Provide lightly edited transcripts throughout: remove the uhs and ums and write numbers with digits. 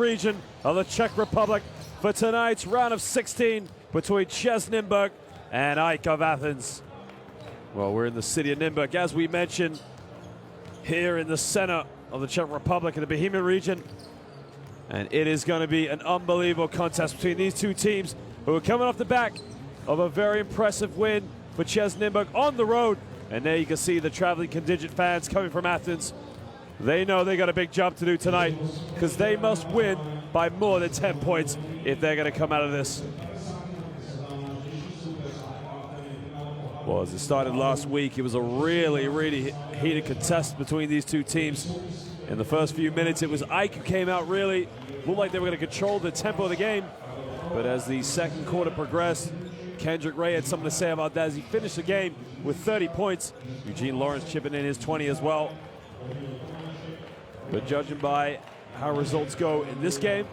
region of the Czech Republic for tonight's round of 16 between CEZ Nymburk and AEK of Athens. Well, we're in the city of Nymburk, as we mentioned, here in the center of the Czech Republic in the Bohemian region. And it is going to be an unbelievable contest between these two teams who are coming off the back of a very impressive win for CEZ Nymburk on the road. And there you can see the traveling contingent fans coming from Athens. They know they got a big job to do tonight because they must win by more than 10 points if they're going to come out of this. Well, as it started last week, it was a really heated contest between these two teams. In the first few minutes, it was AEK who came out really, looked like they were going to control the tempo of the game. But as the second quarter progressed, Kendrick Ray had something to say about that as he finished the game with 30 points. Eugene Lawrence chipping in his 20 as well. But judging by how results go in this game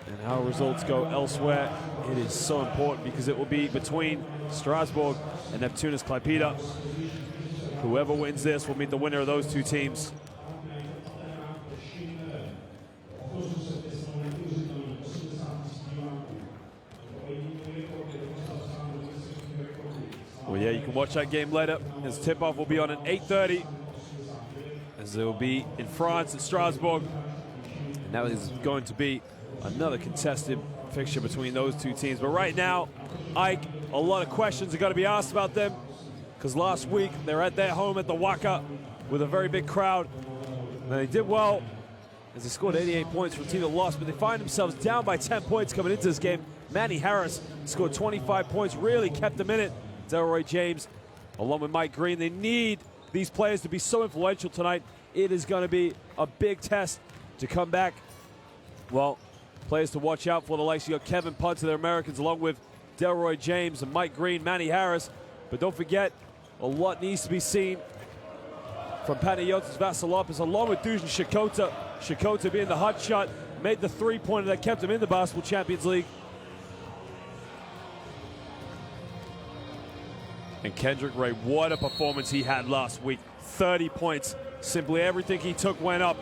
and how results go elsewhere, it is so important because it will be between Strasbourg and Neptunus Klaipėda. Whoever wins this will meet the winner of those two teams. Well, yeah, you can watch that game later. His tip-off will be on at 8:30, as it will be in France at Strasbourg. And that is going to be another contested fixture between those two teams. But right now, AEK, a lot of questions are going to be asked about them because last week they're at their home at the Waka with a very big crowd. And they did well as they scored 88 points for a team that lost, but they find themselves down by 10 points coming into this game. Manny Harris scored 25 points, really kept them in it. Delroy James, along with Mike Green, they need these players to be so influential tonight. It is going to be a big test to come back. Well, players to watch out for the likes. You got Kevin Punter, the Americans, along with Delroy James and Mike Green, Manny Harris. But don't forget, a lot needs to be seen from Panagiotis Vasilopoulos, along with Dusan Shikota. Shikota being the hot shot, made the three-pointer that kept him in the Basketball Champions League. And Kendrick Ray, what a performance he had last week. 30 points. Simply everything he took went up.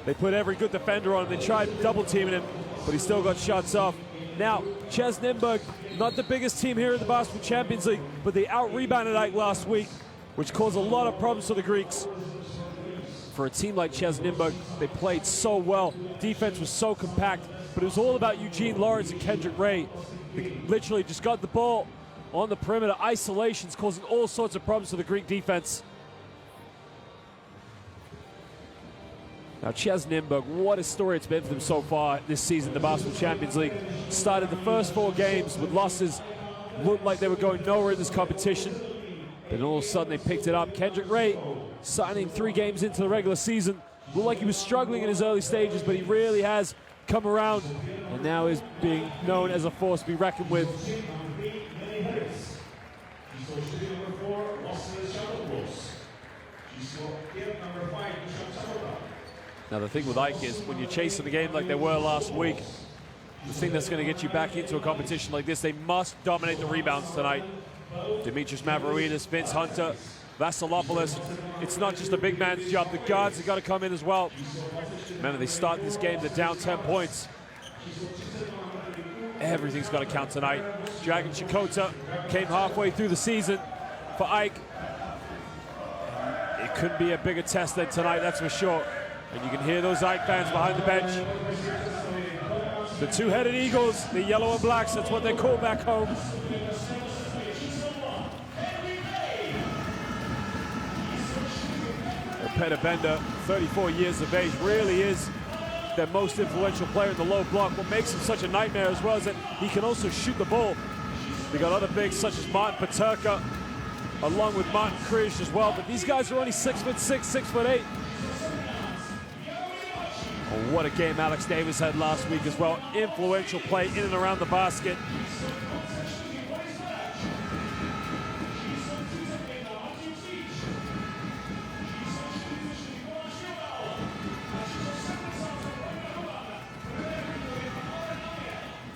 They put every good defender on him. They tried double-teaming him, but he still got shots off. Now, CEZ Nymburk, not the biggest team here in the Basketball Champions League, but they out-rebounded AEK last week, which caused a lot of problems for the Greeks. For a team like CEZ Nymburk, they played so well. Defense was so compact, but it was all about Eugene Lawrence and Kendrick Ray. They literally just got the ball on the perimeter, isolations causing all sorts of problems for the Greek defense. Now, CEZ Nymburk, what a story it's been for them so far this season, the Basketball Champions League. Started the first 4 games with losses, looked like they were going nowhere in this competition. Then all of a sudden they picked it up. Kendrick Ray signing 3 games into the regular season. Looked like he was struggling in his early stages, but he really has come around and now is being known as a force to be reckoned with. Now the thing with AEK is when you're chasing the game like they were last week, the thing that's going to get you back into a competition like this, they must dominate the rebounds tonight. Demetrius Mavroidis, Vince Hunter, Vasilopoulos. It's not just the big man's job. The guards have got to come in as well. Remember, they start this game, they're down 10 points. Everything's got to count tonight. Dragan Shikota came halfway through the season for AEK. It couldn't be a bigger test than tonight, that's for sure. And you can hear those AEK fans behind the bench. The two-headed Eagles, the yellow and blacks, that's what they're called back home. Peter Bender, 34 years of age, really is their most influential player in the low block. What makes him such a nightmare as well is that he can also shoot the ball. They got other bigs such as Martin Paterka, along with Martin Krish as well, but these guys are only 6'6", 6'8". Oh, what a game Alex Davis had last week as well. Influential play in and around the basket.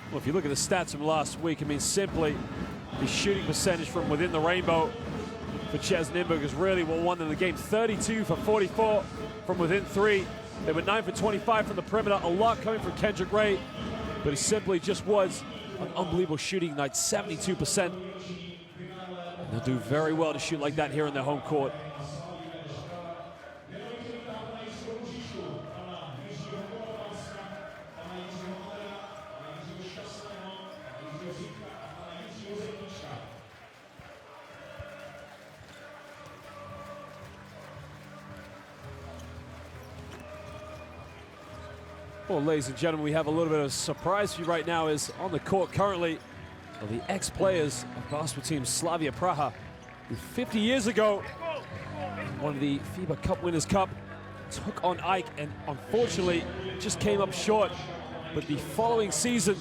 Well, if you look at the stats from last week, I mean, simply the shooting percentage from within the rainbow for CEZ Nymburk is really what won them the game. 32 for 44 from within 3. They were 9 for 25 from the perimeter, a lot coming from Kendrick Ray, but he simply just was an unbelievable shooting night, 72%. And they'll do very well to shoot like that here in their home court. Well, ladies and gentlemen, we have a little bit of a surprise for you right now. Is on the court currently are the ex-players of basketball team Slavia Praha, who 50 years ago won the FIBA Cup Winners' Cup, took on AEK, and unfortunately just came up short. But the following season,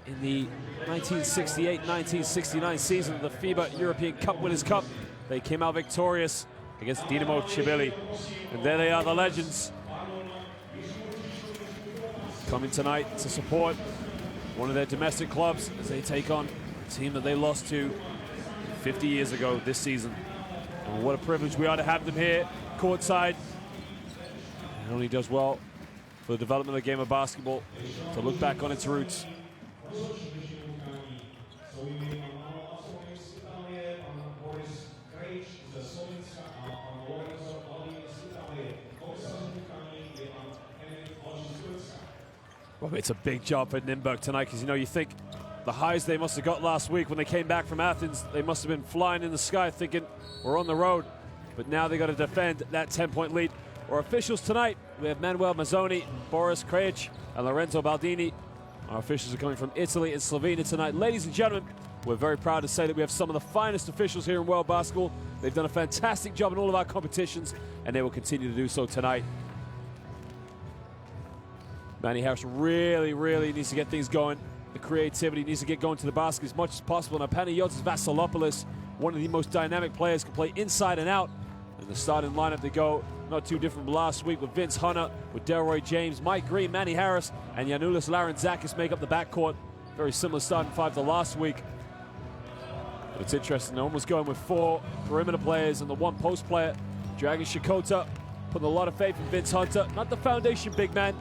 in the 1968-1969 season of the FIBA European Cup Winners' Cup, they came out victorious against Dinamo Chibili. And there they are, the legends, coming tonight to support one of their domestic clubs as they take on a team that they lost to 50 years ago this season. And what a privilege we are to have them here courtside. It only does well for the development of the game of basketball to look back on its roots. Well, it's a big job for Nymburk tonight because, you know, you think the highs they must have got last week when they came back from Athens, they must have been flying in the sky thinking we're on the road. But now they got to defend that 10-point lead. Our officials tonight, we have Manuel Mazzoni, Boris Krajic, and Lorenzo Baldini. Our officials are coming from Italy and Slovenia tonight. Ladies and gentlemen, we're very proud to say that we have some of the finest officials here in world basketball. They've done a fantastic job in all of our competitions, and they will continue to do so tonight. Manny Harris really needs to get things going. The creativity needs to get going to the basket as much as possible. Now, Panagiotis Vasilopoulos, one of the most dynamic players, can play inside and out. And the starting lineup to go, not too different from last week, with Vince Hunter, with Delroy James, Mike Green, Manny Harris, and Yanulis Larentzakis make up the backcourt. Very similar starting five to last week. But it's interesting, they're almost going with 4 perimeter players and the 1 post player. Dragan Shikota, putting a lot of faith in Vince Hunter. Not the foundation big man,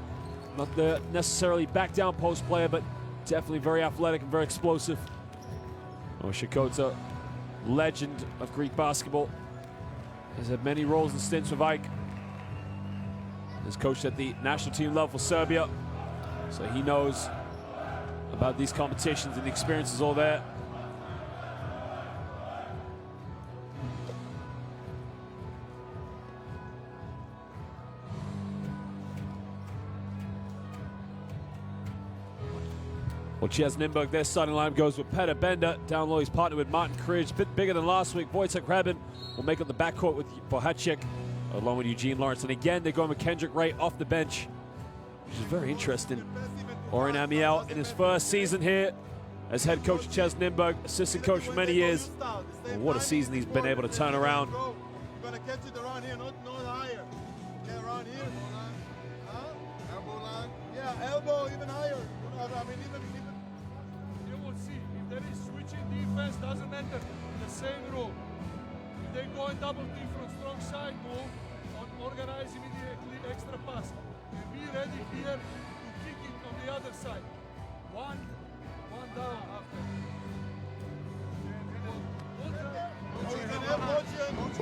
not the necessarily back down post player, but definitely very athletic and very explosive. Oh, Shikota, legend of Greek basketball. Has had many roles and stints with AEK. Has coached at the national team level for Serbia, so he knows about these competitions and the experience is all there. Well, CEZ Nymburk, their starting line goes with Petar Bender. Down low, he's partnered with Martin Križ, a bit bigger than last week. Wojtek Hrabin will make up the backcourt with Bohacek, along with Eugene Lawrence. And again, they're going with Kendrick Ray off the bench, which is very interesting. Oren Amiel in his first season here as head coach of CEZ Nymburk, assistant coach for many years. Well, what a season he's been able to turn around. You're gonna catch it around here, not higher. Okay, around here. Elbow line. Yeah, elbow even higher. I mean, even. You will see if there is switching defense, doesn't matter. The same rule. If they go and double team from strong side, move, organize immediately extra pass. And be ready here to kick it on the other side. One down after.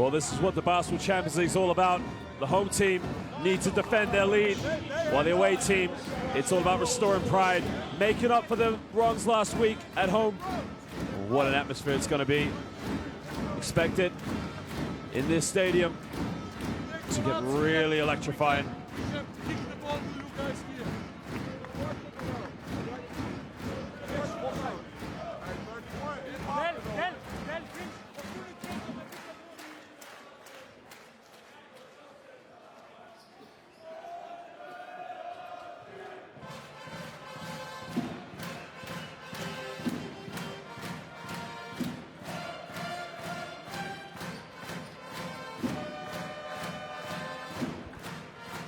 Well, this is what the Basketball Champions League is all about. The home team needs to defend their lead, while the away team, it's all about restoring pride, making up for the wrongs last week at home. What an atmosphere it's going to be. Expect it in this stadium to get really electrifying. Kick the ball to you guys here.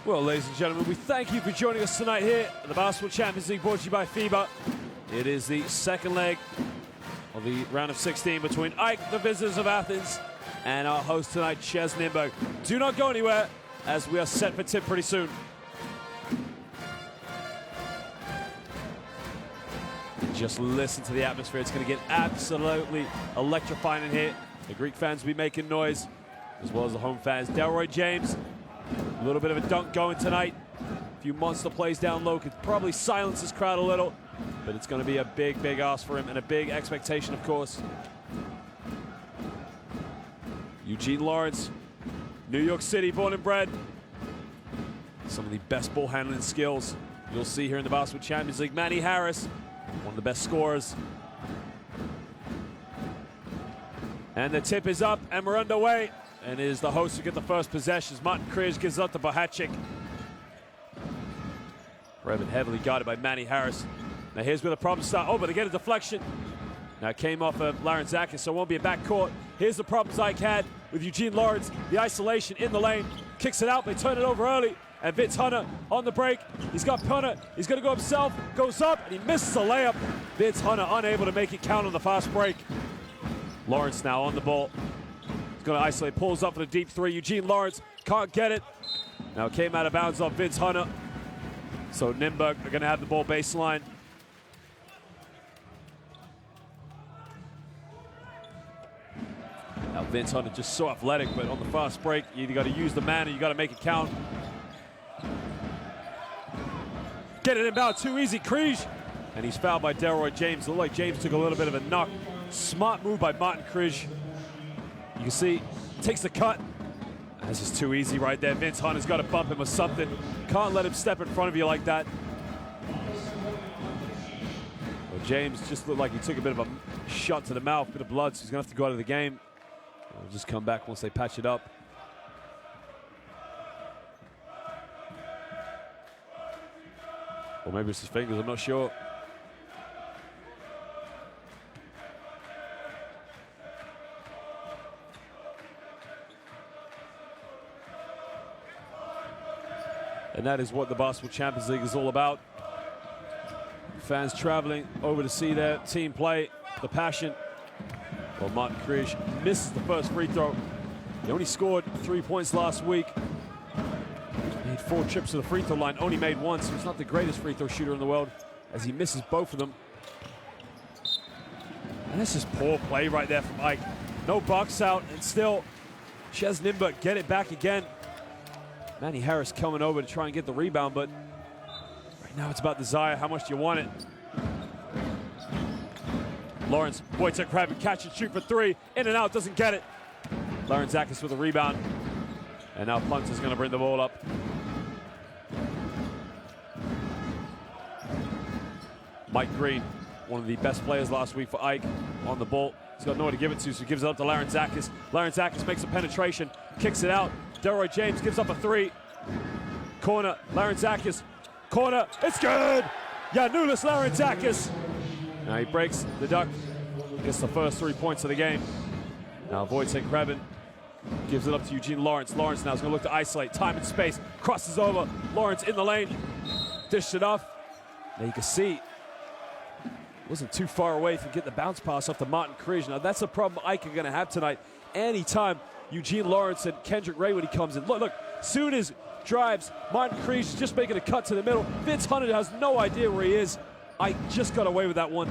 Well, ladies and gentlemen, we thank you for joining us tonight here at the Basketball Champions League, brought to you by FIBA. It is the second leg of the round of 16 between AEK, the visitors of Athens, and our host tonight, CEZ Nymburk. Do not go anywhere, as we are set for tip pretty soon. Just listen to the atmosphere. It's going to get absolutely electrifying in here. The Greek fans will be making noise, as well as the home fans. Delroy James, a little bit of a dunk going tonight. A few monster plays down low could probably silence this crowd a little, but it's going to be a big, big ask for him and a big expectation, of course. Eugene Lawrence, New York City, born and bred. Some of the best ball handling skills you'll see here in the Basketball Champions League. Manny Harris, one of the best scorers. And the tip is up, and we're underway. And it is the hosts who get the first possessions. Martin Križ gives up to Bahacic. Previn heavily guarded by Manny Harris. Now here's where the problems start. Oh, but they get a deflection. Now it came off of Larenzakis, so it won't be a backcourt. Here's the problems Ike had with Eugene Lawrence. The isolation in the lane. Kicks it out, they turn it over early. And Vince Hunter on the break. He's got Punter. He's going to go himself. Goes up, and he misses a layup. Vince Hunter unable to make it count on the fast break. Lawrence now on the ball. He's going to isolate. Pulls up for the deep three. Eugene Lawrence can't get it. Now it came out of bounds on Vince Hunter. So Nymburk are going to have the ball baseline. Now Vince Hunter just so athletic, but on the fast break, you either got to use the man or you got to make it count. Get it inbound too easy, Križ. And he's fouled by Delroy James. Looked like James took a little bit of a knock. Smart move by Martin Križ. You can see, takes the cut. That's just too easy right there. Vince Hunter's got to bump him or something. Can't let him step in front of you like that. Well, James just looked like he took a bit of a shot to the mouth, bit of blood, so he's going to have to go out of the game. He'll just come back once they patch it up. Or maybe it's his fingers, I'm not sure. And that is what the Basketball Champions League is all about. Fans traveling over to see their team play, the passion. Well, Martin Križ misses the first free throw. He only scored 3 points last week. He had 4 trips to the free throw line, only made 1, so he's not the greatest free throw shooter in the world, as he misses both of them. And this is poor play right there from Ike. No box out, and still, CEZ Nymburk get it back again. Manny Harris coming over to try and get the rebound, but right now it's about desire. How much do you want it? Lawrence, Wojtek Previn, catch and shoot for 3. In and out, doesn't get it. Larenzakis with a rebound. And now Punter's going to bring the ball up. Mike Green, one of the best players last week for Ike, on the ball. He's got nowhere to give it to, so he gives it up to Larenzakis. Larenzakis makes a penetration, kicks it out. Delroy James gives up a 3. Corner, Larenzakis. Corner, it's good! Janulis Larenzakis. Now he breaks the duck, gets the first 3 points of the game. Now Wojtek Previn gives it up to Eugene Lawrence. Lawrence now is going to look to isolate, time and space, crosses over. Lawrence in the lane, dished it off. Now you can see, wasn't too far away from getting the bounce pass off to Martin Križ. Now that's a problem Ike are going to have tonight. Anytime Eugene Lawrence and Kendrick Ray when he comes in. Look, soon as drives, Martin Križ is just making a cut to the middle. Vince Hunter has no idea where he is. Ike just got away with that one.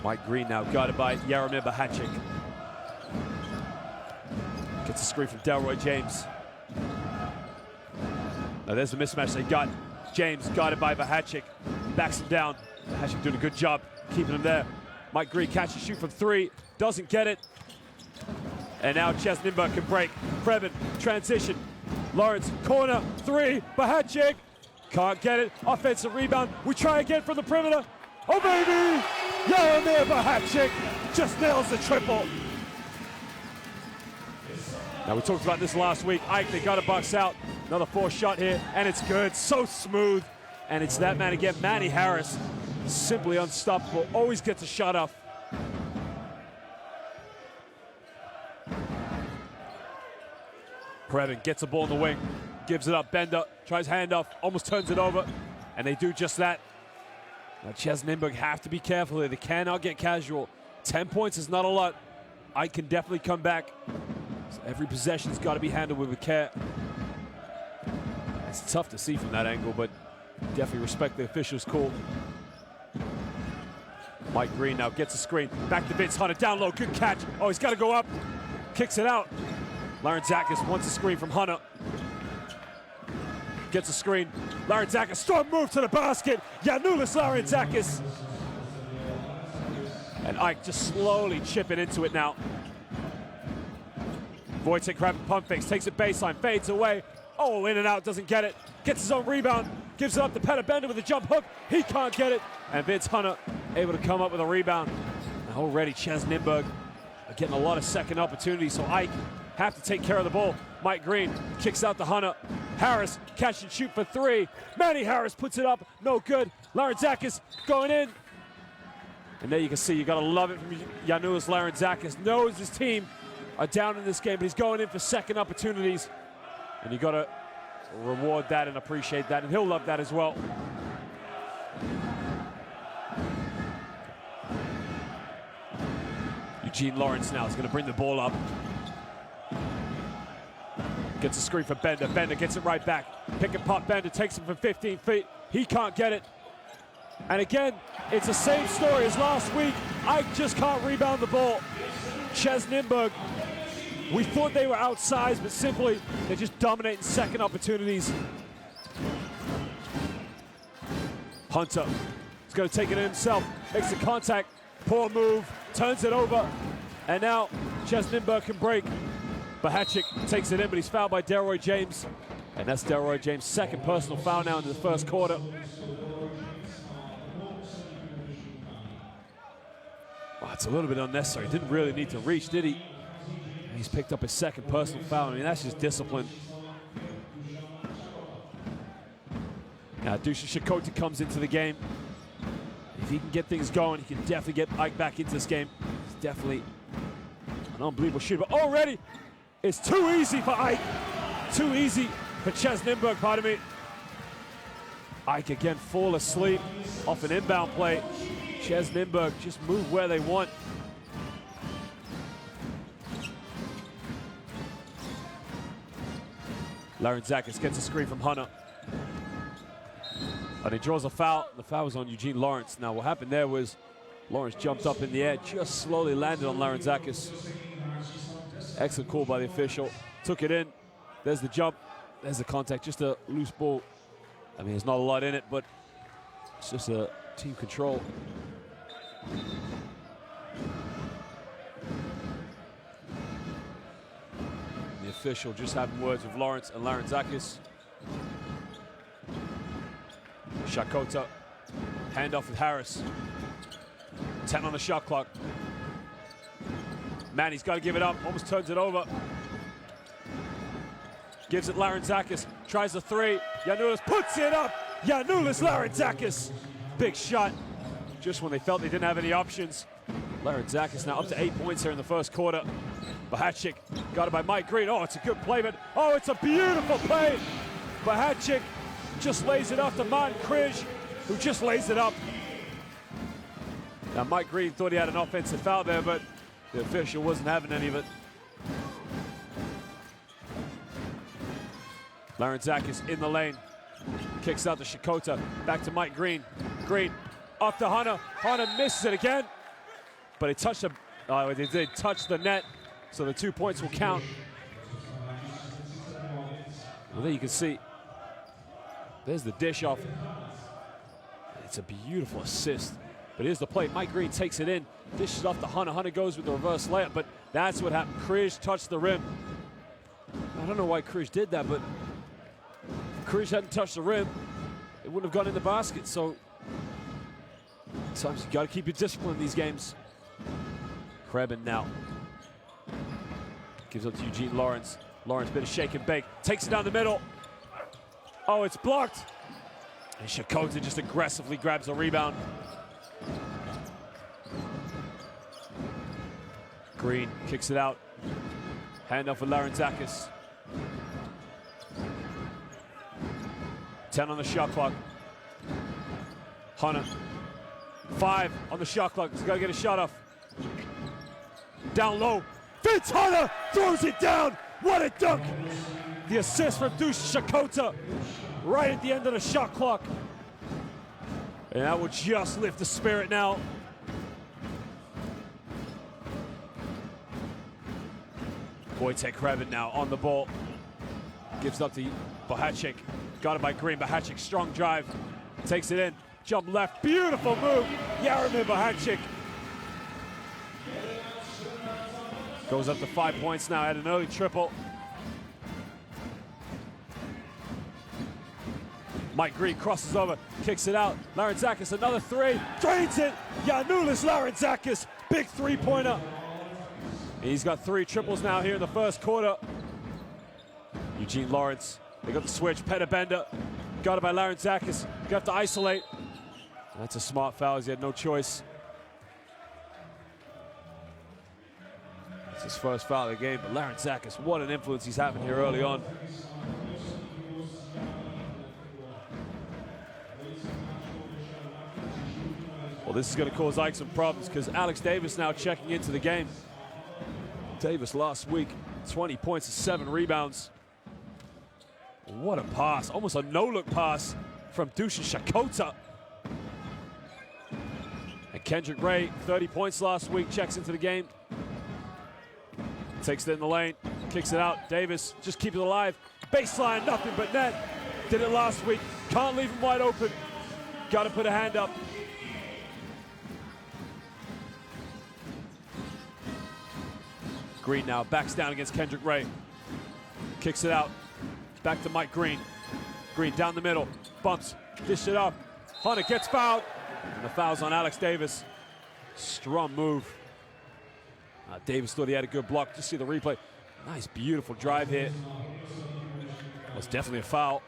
Mike Green now guarded by Jaromir Bahacic. Gets a screen from Delroy James. Now there's the mismatch they got. James guarded by Bahacic. Backs him down. Bahacic doing a good job keeping him there. Mike Green catch and shoot from 3. Doesn't get it. And now CEZ Nymburk can break. Previn, transition. Lawrence, corner, 3. Bahacic. Can't get it. Offensive rebound. We try again from the perimeter. Oh, baby! Jaromir Bahacic just nails the triple. Now, we talked about this last week. Ike, they got a box out. Another 4 shot here, and it's good. So smooth. And it's that man again, Manny Harris. Simply unstoppable. Always gets a shot off. Previn gets the ball in the wing. Gives it up. Bender tries handoff. Almost turns it over. And they do just that. Now, CEZ Nymburk have to be careful here. They cannot get casual. 10 points is not a lot. Ike can definitely come back. So every possession's got to be handled with care. It's tough to see from that angle, but Definitely respect the officials' call. Mike Green now gets a screen. Back to Vince Hunter, down low, good catch. Oh, he's got to go up. Kicks it out. Larenzakis wants a screen from Hunter. Gets a screen. Larenzakis, strong move to the basket. Janulis Larenzakis. And Ike just slowly chipping into it now. Wojtek grabbing pump fakes, takes it baseline, fades away. Oh, in and out, doesn't get it. Gets his own rebound, gives it up to Petter Bender with a jump hook. He can't get it. And Vince Hunter able to come up with a rebound. And already CEZ Nymburk are getting a lot of second opportunities, so Ike have to take care of the ball. Mike Green kicks out to Hunter. Harris catch and shoot for three. Manny Harris puts it up, no good. Larenzakis going in. And there you can see, you gotta love it from Janulis Larenzakis. Knows his team are down in this game, but he's going in for second opportunities. And you gotta reward that and appreciate that, and he'll love that as well. Eugene Lawrence now is gonna bring the ball up. Gets a screen for Bender. Bender gets it right back. Pick and pop. Bender takes him for 15 feet. He can't get it. And again, it's the same story as last week. Ike just can't rebound the ball. CEZ Nymburk, we thought they were outsized, but simply they're just dominating second opportunities. Hunter is going to take it in himself. Makes the contact. Poor move. Turns it over. And now CEZ Nymburk can break. Bahachik takes it in, but he's fouled by Delroy James. And that's Delroy James' second personal foul now into the first quarter. Oh, it's a little bit unnecessary. Didn't really need to reach, did he? He's picked up his second personal foul. I mean, that's just discipline. Now, Dusha Shakota comes into the game. If he can get things going, he can definitely get Ike back into this game. He's definitely an unbelievable shooter. But already, it's too easy for Ike. Too easy for CEZ Nymburk, pardon me. Ike again fall asleep off an inbound play. CEZ Nymburk just move where they want. Larenzakis gets a screen from Hunter. And he draws a foul. The foul was on Eugene Lawrence. Now what happened there was Lawrence jumped up in the air, just slowly landed on Larenzakis. Excellent call by the official. Took it in. There's the jump. There's the contact. Just a loose ball. I mean, there's not a lot in it, but it's just a team control. The official just having words with Lawrence and Larenzakis. Shakota, handoff with Harris. 10 on the shot clock. Manny's got to give it up, almost turns it over. Gives it Larenzakis, tries the three. Janulis puts it up. Janulis Larenzakis. Big shot, just when they felt they didn't have any options. Larenzakis now up to 8 points here in the first quarter. Bahachik got it by Mike Green. Oh, it's a good play, but oh, it's a beautiful play. Bahachik just lays it up to Martin Krish, who just lays it up. Now, Mike Green thought he had an offensive foul there, but the official wasn't having any of it. Larenzakis in the lane. Kicks out to Shakota. Back to Mike Green. Green off to Hunter. Hunter misses it again. But it touched they did touch the net, so the 2 points will count. Well, there you can see. There's the dish off. It's a beautiful assist. But here's the play. Mike Green takes it in. Dishes off to Hunter. Hunter goes with the reverse layup, but that's what happened. Krish touched the rim. I don't know why Krish did that, but if Krish hadn't touched the rim, it wouldn't have gone in the basket. So sometimes you got to keep your discipline in these games. Krebin now gives up to Eugene Lawrence. Lawrence, bit of shake and bake. Takes it down the middle. Oh, it's blocked. And Shakota just aggressively grabs the rebound. Green kicks it out. Handoff for Larenzakis. 10 on the shot clock. Hunter. 5 on the shot clock. He's got to get a shot off. Down low. Vince Hunter throws it down. What a dunk. The assist from Dusan Shakota right at the end of the shot clock. And that will just lift the spirit now. Wojtek Krevin now on the ball. Gives up to Bahacik. Got it by Green. Bahacik, strong drive. Takes it in. Jump left. Beautiful move. Jaromir Bahacik. Goes up to 5 points now. Had an early triple. Mike Green crosses over. Kicks it out. Larentzakis, another three. Drains it. Janulis Larentzakis. Big three-pointer. He's got 3 triples now here in the first quarter. Eugene Lawrence, they got the switch. Petter Bender, got it by Larentzakis. Got to isolate. That's a smart foul, as he had no choice. It's his first foul of the game, but Larentzakis, what an influence he's having here early on. Well, this is going to cause Ike some problems because Alex Davis now checking into the game. Davis last week, 20 points and 7 rebounds. What a pass, almost a no-look pass from Dusan Shakota. And Kendrick Ray, 30 points last week, checks into the game. Takes it in the lane, kicks it out. Davis just keeps it alive. Baseline, nothing but net. Did it last week, can't leave him wide open. Got to put a hand up. Green now backs down against Kendrick Ray. Kicks it out. Back to Mike Green. Green down the middle. Bumps. Dish it up. Hunter gets fouled. And the foul's on Alex Davis. Strong move. Davis thought he had a good block. Just see the replay. Nice, beautiful drive here. Well, it's definitely a foul.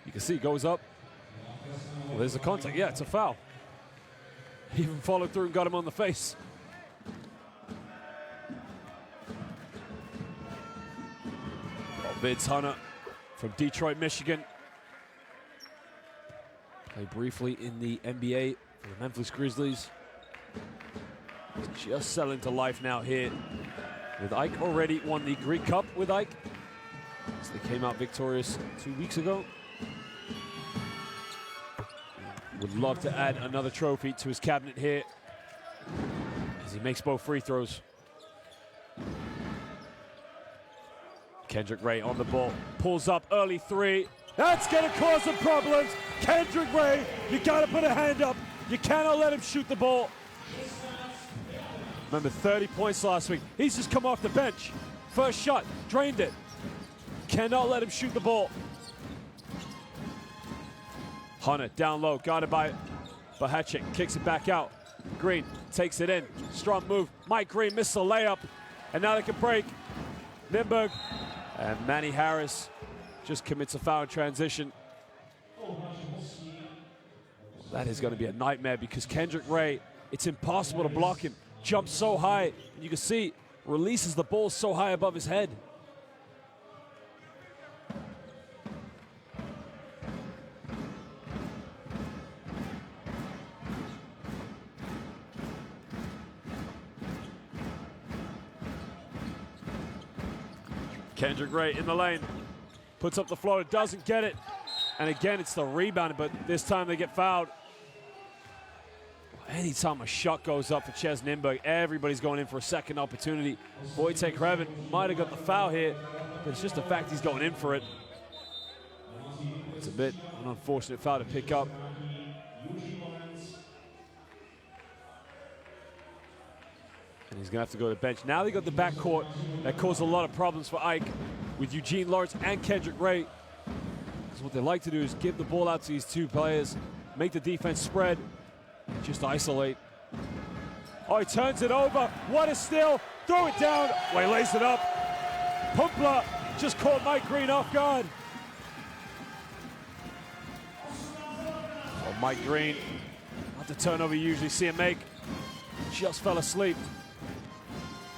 You can see it goes up. Well, there's the contact. Yeah, it's a foul. He even followed through and got him on the face. Vince Hunter from Detroit, Michigan. Played briefly in the NBA for the Memphis Grizzlies. He's just settling to life now here with Ike. Already won the Greek Cup with Ike, so they came out victorious 2 weeks ago. Would love to add another trophy to his cabinet here as he makes both free throws. Kendrick Ray on the ball, pulls up early three. That's gonna cause some problems. Kendrick Ray, you gotta put a hand up. You cannot let him shoot the ball. Remember, 30 points last week. He's just come off the bench. First shot, drained it. Cannot let him shoot the ball. Hunter down low, guarded by Bahacik, kicks it back out. Green takes it in, strong move. Mike Green missed the layup, and now they can break. Nymburk and Manny Harris just commits a foul in transition. That is going to be a nightmare because Kendrick Ray, it's impossible to block him. Jumps so high, and you can see, releases the ball so high above his head. Kendrick Ray in the lane, puts up the floater, doesn't get it. And again, it's the rebound, but this time they get fouled. Anytime a shot goes up for CEZ Nymburk, everybody's going in for a second opportunity. Wojtek Krevin might have got the foul here, but it's just the fact he's going in for it. It's a bit an unfortunate foul to pick up. And he's going to have to go to the bench. Now they got the backcourt that caused a lot of problems for Ike with Eugene Lawrence and Kendrick Ray. Because what they like to do is give the ball out to these two players, make the defense spread, and just isolate. Oh, he turns it over. What a steal. Throw it down. Well, he lays it up. Pumpla just caught Mike Green off guard. Oh, Mike Green, not the turnover you usually see him make. Just fell asleep.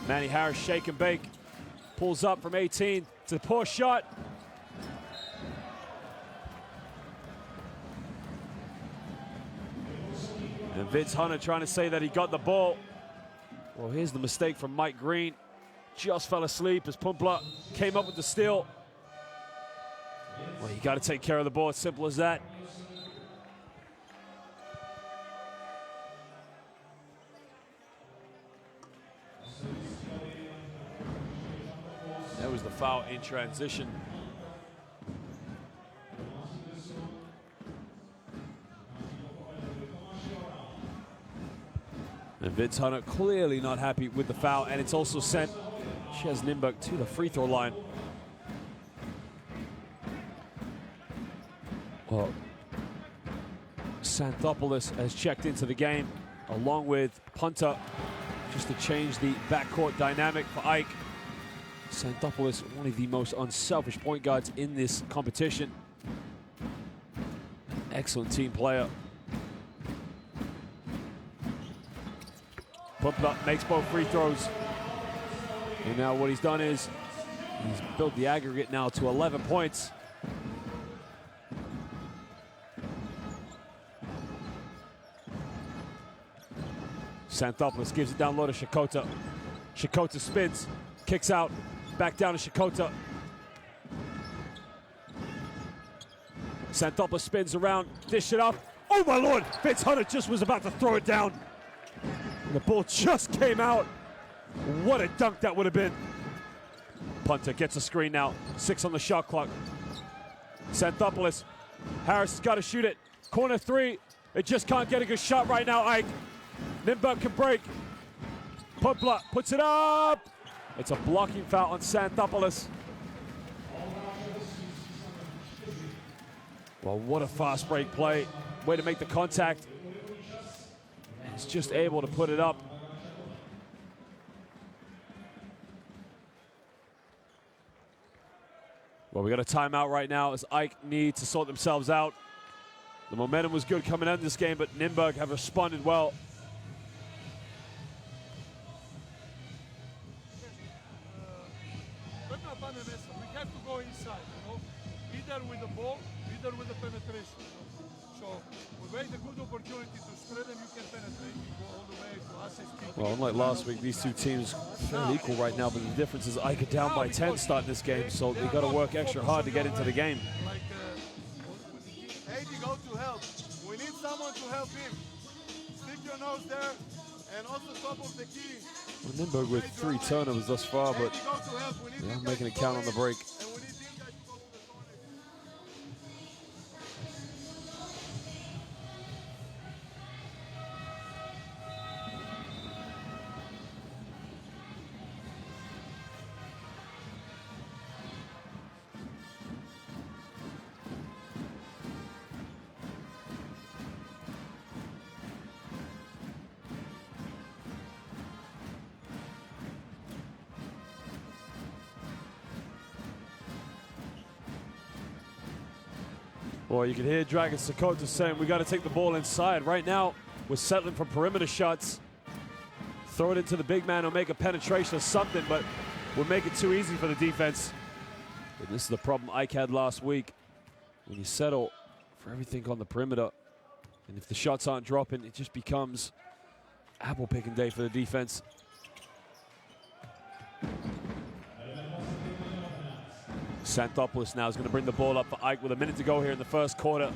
Manny Harris shake and bake. Pulls up from 18 to the poor shot. And Vince Hunter trying to say that he got the ball. Well, here's the mistake from Mike Green. just fell asleep as Pumpla came up with the steal. Well, you got to take care of the ball, simple as that. That was the foul in transition. And Vince Hunter clearly not happy with the foul, and it's also sent CEZ Nymburk to the free throw line. Well, Xanthopoulos has checked into the game, along with Punter, just to change the backcourt dynamic for Ike. Xanthopoulos, one of the most unselfish point guards in this competition. Excellent team player. Pumpla makes both free throws. And now what he's done is he's built the aggregate now to 11 points. Xanthopoulos gives it down low to Shakota. Shakota spins, kicks out, back down to Shakota. Xanthopoulos spins around, dish it up. Oh my Lord, Vince Hunter just was about to throw it down. And the ball just came out. What a dunk that would have been. Punter gets a screen now, 6 on the shot clock. Xanthopoulos, Harris has got to shoot it. Corner 3, it just can't get a good shot right now, Ike. Nymburk can break. Pumpla puts it up. It's a blocking foul on Xanthopoulos. Well, what a fast break play. Way to make the contact. He's just able to put it up. Well, we got a timeout right now as Ike need to sort themselves out. The momentum was good coming out of this game, but Nymburk have responded well. We have to go inside, you know, either with the ball, either with the penetration. You know? So we wait a good opportunity to spread them, you can penetrate, you go all the way to assist. Well, unlike last week, these two teams fairly equal right now, but the difference is Ike are down by 10 starting this game, so they got to work extra hard to get into the game. Like, AD go to help. We need someone to help him. Stick your nose there, and also top of the key. Well, Nymburk with 3 turnovers thus far, but they are making it count on the break. Boy, you can hear Dragon Sakota saying we got to take the ball inside. Right now, we're settling for perimeter shots. Throw it into the big man or make a penetration or something, but we'll make it too easy for the defense. And this is the problem Ike had last week. When you settle for everything on the perimeter, and if the shots aren't dropping, it just becomes apple picking day for the defense. Xanthopoulos now is going to bring the ball up for Ike with a minute to go here in the first quarter.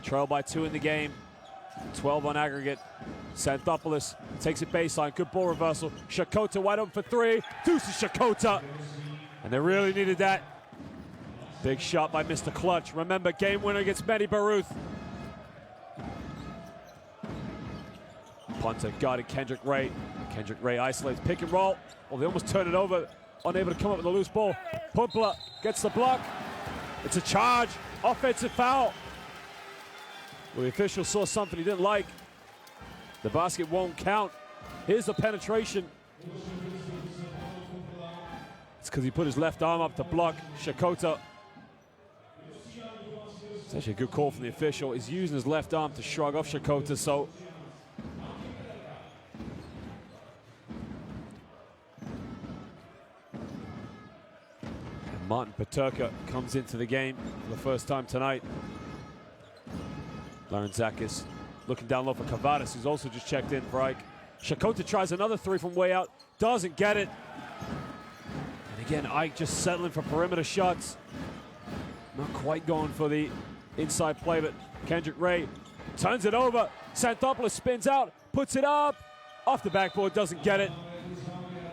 Trail by 2 in the game, 12 on aggregate. Xanthopoulos takes it baseline, good ball reversal. Shakota wide open for 3, deuces Shakota. And they really needed that. Big shot by Mr. Clutch. Remember, game winner against Mehdi Baruth. Punter guarded Kendrick Ray. Kendrick Ray isolates, pick and roll. Well, they almost turn it over. Unable to come up with a loose ball. Pumpla gets the block. It's a charge. Offensive foul. Well, the official saw something he didn't like. The basket won't count. Here's the penetration. It's because he put his left arm up to block Shakota. It's actually a good call from the official. He's using his left arm to shrug off Shakota, so Martin Paterka comes into the game for the first time tonight. Larenzakis looking down low for Kavadas, who's also just checked in for Ike. Shakota tries another 3 from way out, doesn't get it. Again, Ike just settling for perimeter shots. Not quite going for the inside play, but Kendrick Ray turns it over. Xanthopoulos spins out, puts it up. Off the backboard, doesn't get it.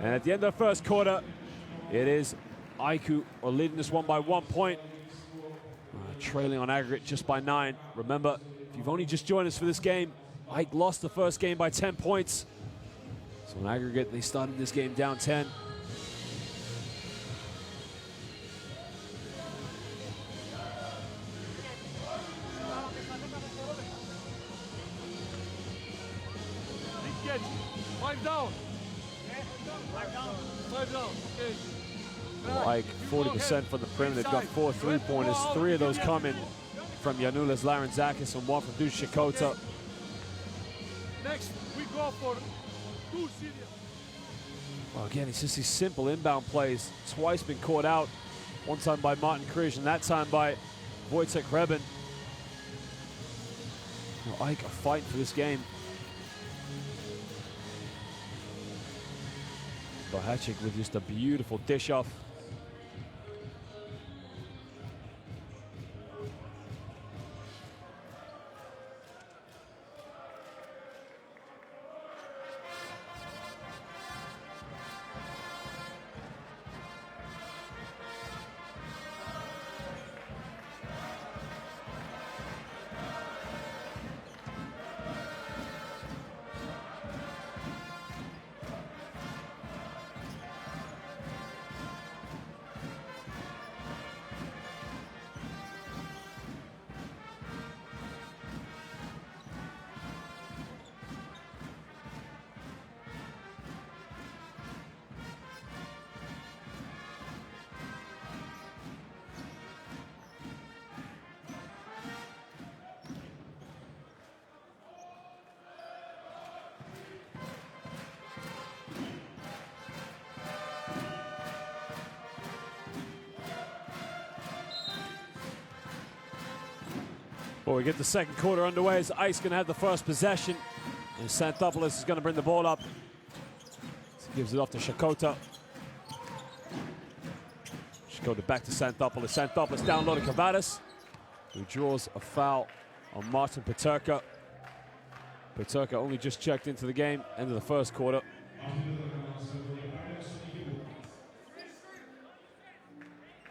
And at the end of the first quarter, it is Ike who are leading this one by 1 point. Trailing on aggregate just by 9. Remember, if you've only just joined us for this game, Ike lost the first game by 10 points. So on aggregate, they started this game down 10. Five down. Five down. Okay. Well, Ike, 40% from the perimeter. They've got 4 3-pointers. 3 of those coming from Janulis Larantzakis and 1 from Dush Shakota. Next, we go for 2 Syria. Well, again, it's just these simple inbound plays. Twice been caught out. One time by Martin Krish, and that time by Wojtek Hreben. Well, Ike are fighting for this game. Bohacik with just a beautiful dish off. Well, we get the second quarter underway as Ike's going to have the first possession. And Xanthopoulos is going to bring the ball up. Gives it off to Shakota. Shakota back to Xanthopoulos. Xanthopoulos down low to Kavadas, who draws a foul on Martin Peterka. Peterka only just checked into the game, end of the first quarter.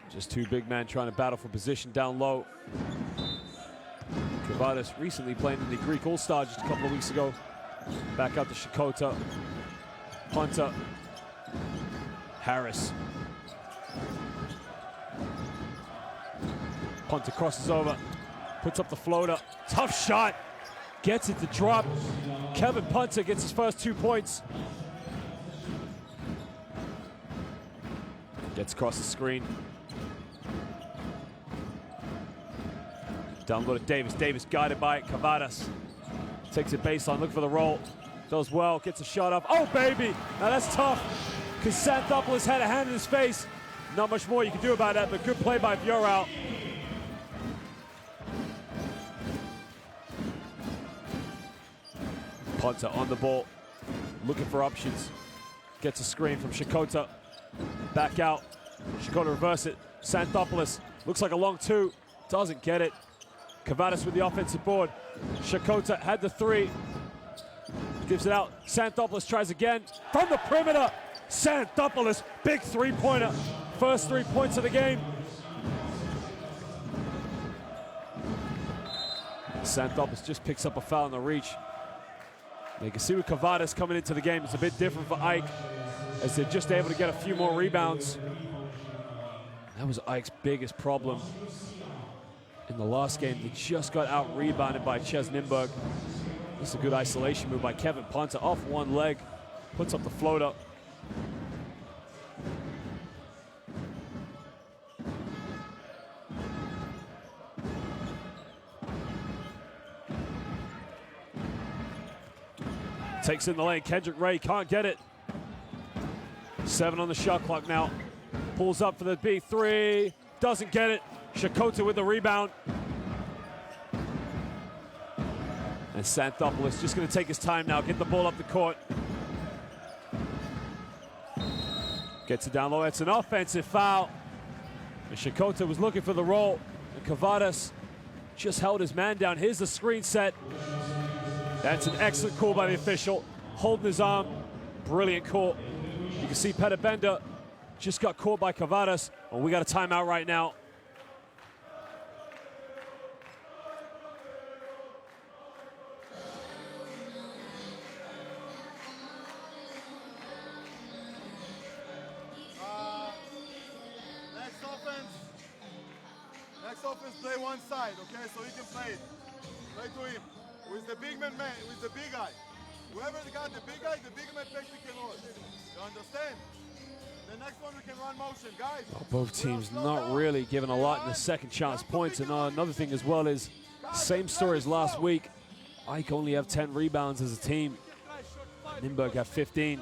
Just 2 big men trying to battle for position down low. Kavadas recently playing in the Greek All-Star just a couple of weeks ago. Back out to Shakota. Punter. Harris. Punter crosses over. Puts up the floater. Tough shot. Gets it to drop. Kevin Punter gets his first 2 points. Gets across the screen. Down low to Davis. Davis guided by Kavadas. Takes it baseline, looking for the roll. Does well, gets a shot off. Oh, baby! Now that's tough, because Xanthopoulos had a hand in his face. Not much more you can do about that, but good play by Fiorao. Punter on the ball, looking for options. Gets a screen from Shakota. Back out. Shakota reverse it. Xanthopoulos looks like a long 2. Doesn't get it. Kavadas with the offensive board. Shakota had the 3. Gives it out. Xanthopoulos tries again. From the perimeter. Xanthopoulos, big 3-pointer. First 3 points of the game. Xanthopoulos just picks up a foul in the reach. You can see with Kavadas coming into the game, it's a bit different for Ike, as they're just able to get a few more rebounds. That was Ike's biggest problem in the last game. They just got out-rebounded by CEZ Nymburk. This is a good isolation move by Kevin Punter. Off one leg, puts up the floater. Takes in the lane. Kendrick Ray can't get it. 7 on the shot clock now. Pulls up for the B3. Doesn't get it. Shakota with the rebound. And Xanthopoulos just going to take his time now, get the ball up the court. Gets it down low. It's an offensive foul. And Shakota was looking for the roll. And Kavadas just held his man down. Here's the screen set. That's an excellent call by the official. Holding his arm. Brilliant call. You can see Peter Bender just got caught by Kavadas. And we got a timeout right now. Next offense, play one side, okay? So he can play it. Play to him. With the big man, with the big guy. Whoever got the big guy, the big man takes the can hold. You understand? The next one we can run motion, guys. Oh, both teams not really given a lot in the second chance points. And another thing as well is, same story as last week. Ike only have 10 rebounds as a team. Nymburk have 15.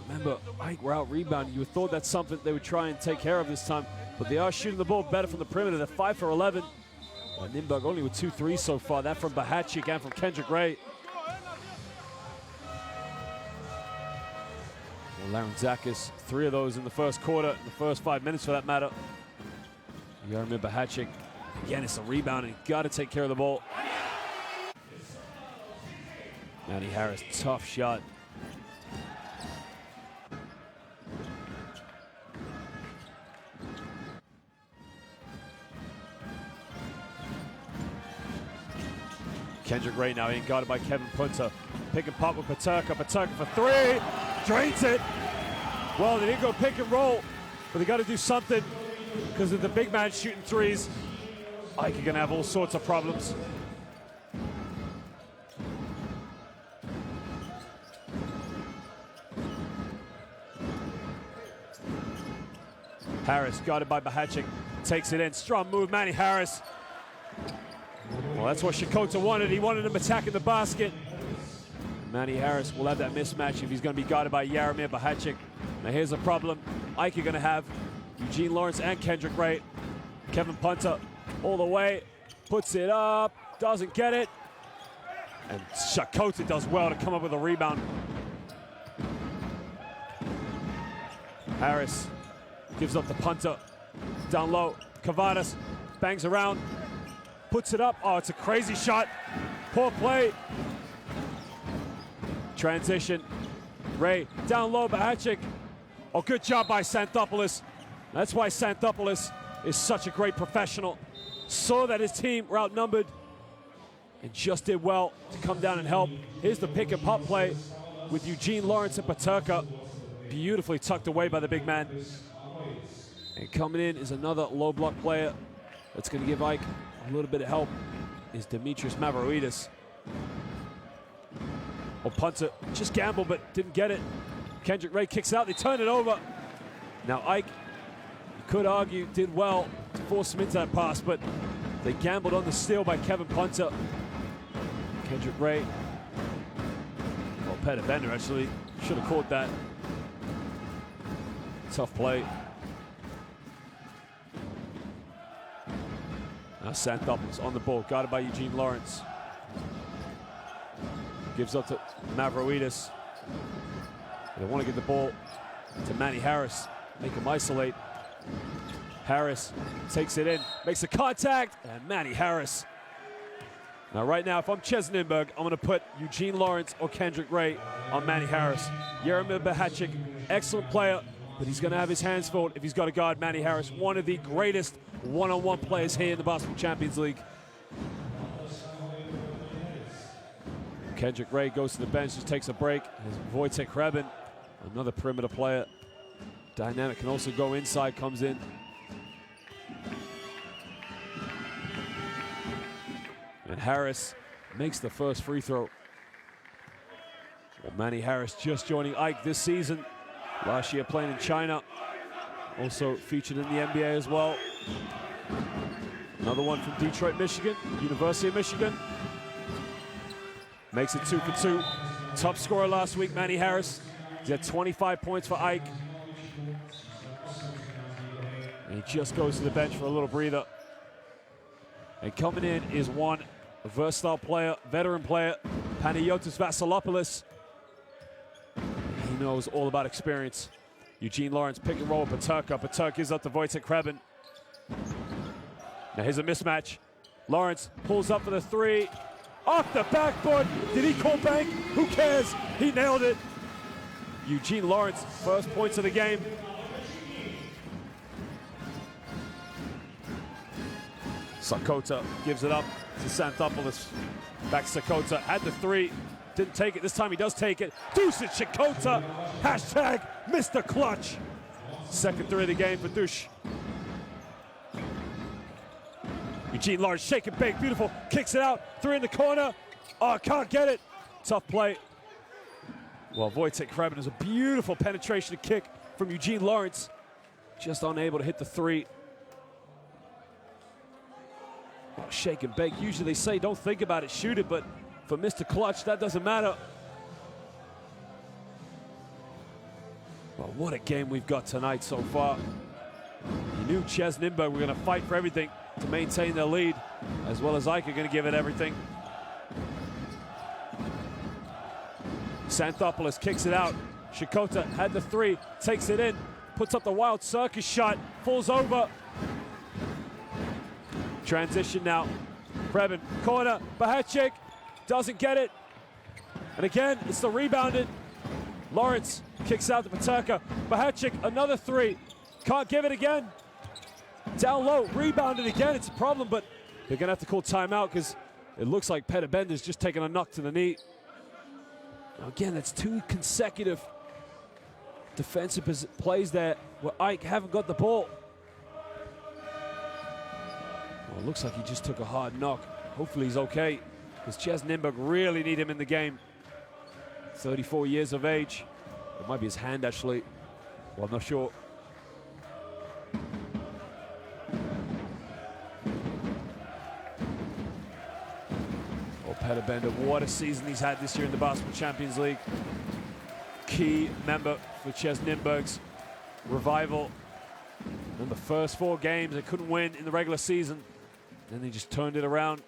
Remember, Ike were out rebounding. You would thought that's something they would try and take care of this time. But they are shooting the ball better from the perimeter. They're 5 for 11. Nymburk only with 2 threes so far. That from Bahachik and from Kendrick Ray. Larenzakis, 3 of those in the first quarter, in the first 5 minutes for that matter. Jaromir Bahachik, again, it's a rebound, got to take care of the ball. Matty Harris, tough shot. Kendrick Ray now being guarded by Kevin Punter. Pick and pop with Paterka. Paterka for 3. Drains it. Well, they didn't go pick and roll, but they got to do something because of the big man shooting threes. Ike are going to have all sorts of problems. Harris guarded by Bahachik. Takes it in. Strong move, Manny Harris. Well, that's what Shakota wanted. He wanted him attacking the basket. Manny Harris will have that mismatch if he's going to be guarded by Jaromir Bahachik. Now here's the problem. Ike are going to have Eugene Lawrence and Kendrick Ray. Kevin Punter all the way. Puts it up. Doesn't get it. And Shakota does well to come up with a rebound. Harris gives up the Punter. Down low. Kavadas bangs around. Puts it up. Oh, it's a crazy shot. Poor play. Transition. Ray down low, Bahachik. Oh, good job by Xanthopoulos. That's why Xanthopoulos is such a great professional. Saw that his team were outnumbered and just did well to come down and help. Here's the pick and pop play with Eugene Lawrence and Paterka. Beautifully tucked away by the big man. And coming in is another low block player that's going to give Ike a little bit of help is Demetrius Mavroidis. Oh, Punter just gambled but didn't get it. Kendrick Ray kicks out, they turn it over. Now Ike, you could argue, did well to force him into that pass, but they gambled on the steal by Kevin Punter. Kendrick Ray, well, Peter Bender actually should have caught that. Tough play. Now Xanthopoulos on the ball, guarded by Eugene Lawrence. Gives up to Mavroidis. They want to get the ball to Manny Harris, make him isolate. Harris takes it in, makes a contact, and Manny Harris. Now right now, if I'm CEZ Nymburk, I'm going to put Eugene Lawrence or Kendrick Ray on Manny Harris. Jaromir Bahachik, excellent player, but he's going to have his hands full if he's got to guard Manny Harris, one of the greatest one-on-one players here in the Basketball Champions League. Kendrick Ray goes to the bench, just takes a break. There's Wojtek Hrebin, another perimeter player. Dynamic can also go inside, comes in. And Harris makes the first free throw. Well, Manny Harris just joining Ike this season. Last year playing in China. Also featured in the NBA as well. Another one from Detroit, Michigan, University of Michigan. Makes it 2 for 2. Top scorer last week, Manny Harris. He's had 25 points for Ike. And he just goes to the bench for a little breather. And coming in is one versatile player, veteran player, Panagiotis Vasilopoulos. He knows all about experience. Eugene Lawrence pick and roll with Peterka. Peterka gives up to Wojtek Krebin. Now here's a mismatch. Lawrence pulls up for the three. Off the backboard. Did he call bank? Who cares? He nailed it. Eugene Lawrence, first points of the game. Sakota gives it up to Xanthopoulos. Back Sakota, had the three, didn't take it. This time he does take it. Deuce it, Sakota. Hashtag Mr. Clutch. Second three of the game for Dush. Eugene Lawrence, shake and bake, beautiful. Kicks it out, three in the corner. Oh, can't get it. Tough play. Well, Wojtek Krebin is a beautiful penetration kick from Eugene Lawrence. Just unable to hit the three. Oh, shake and bake. Usually they say don't think about it, shoot it, but for Mr. Clutch, that doesn't matter. Well, what a game we've got tonight so far. You knew CEZ Nymburk were going to fight for everything to maintain their lead, as well as AEK are going to give it everything. Xanthopoulos kicks it out. Sakota had the three, takes it in, puts up the wild circus shot, falls over. Transition now. Krebin, corner, Bahachik doesn't get it. And again, it's the rebounded. Lawrence kicks out to Peterka. Bahachik, another three. Can't give it again. Down low, rebounded again. It's a problem, but they're going to have to call timeout because it looks like Petter Bender's just taking a knock to the knee. Now again, that's two consecutive defensive plays there where AEK haven't got the ball. Well, it looks like he just took a hard knock. Hopefully he's okay, because CEZ Nymburk really need him in the game. 34 years of age. It might be his hand, actually. Well, I'm not sure. Oh, Petter Bender, what a season he's had this year in the Basketball Champions League. Key member for CEZ Nymburk's revival. In the first 4 games, they couldn't win in the regular season. Then they just turned it around.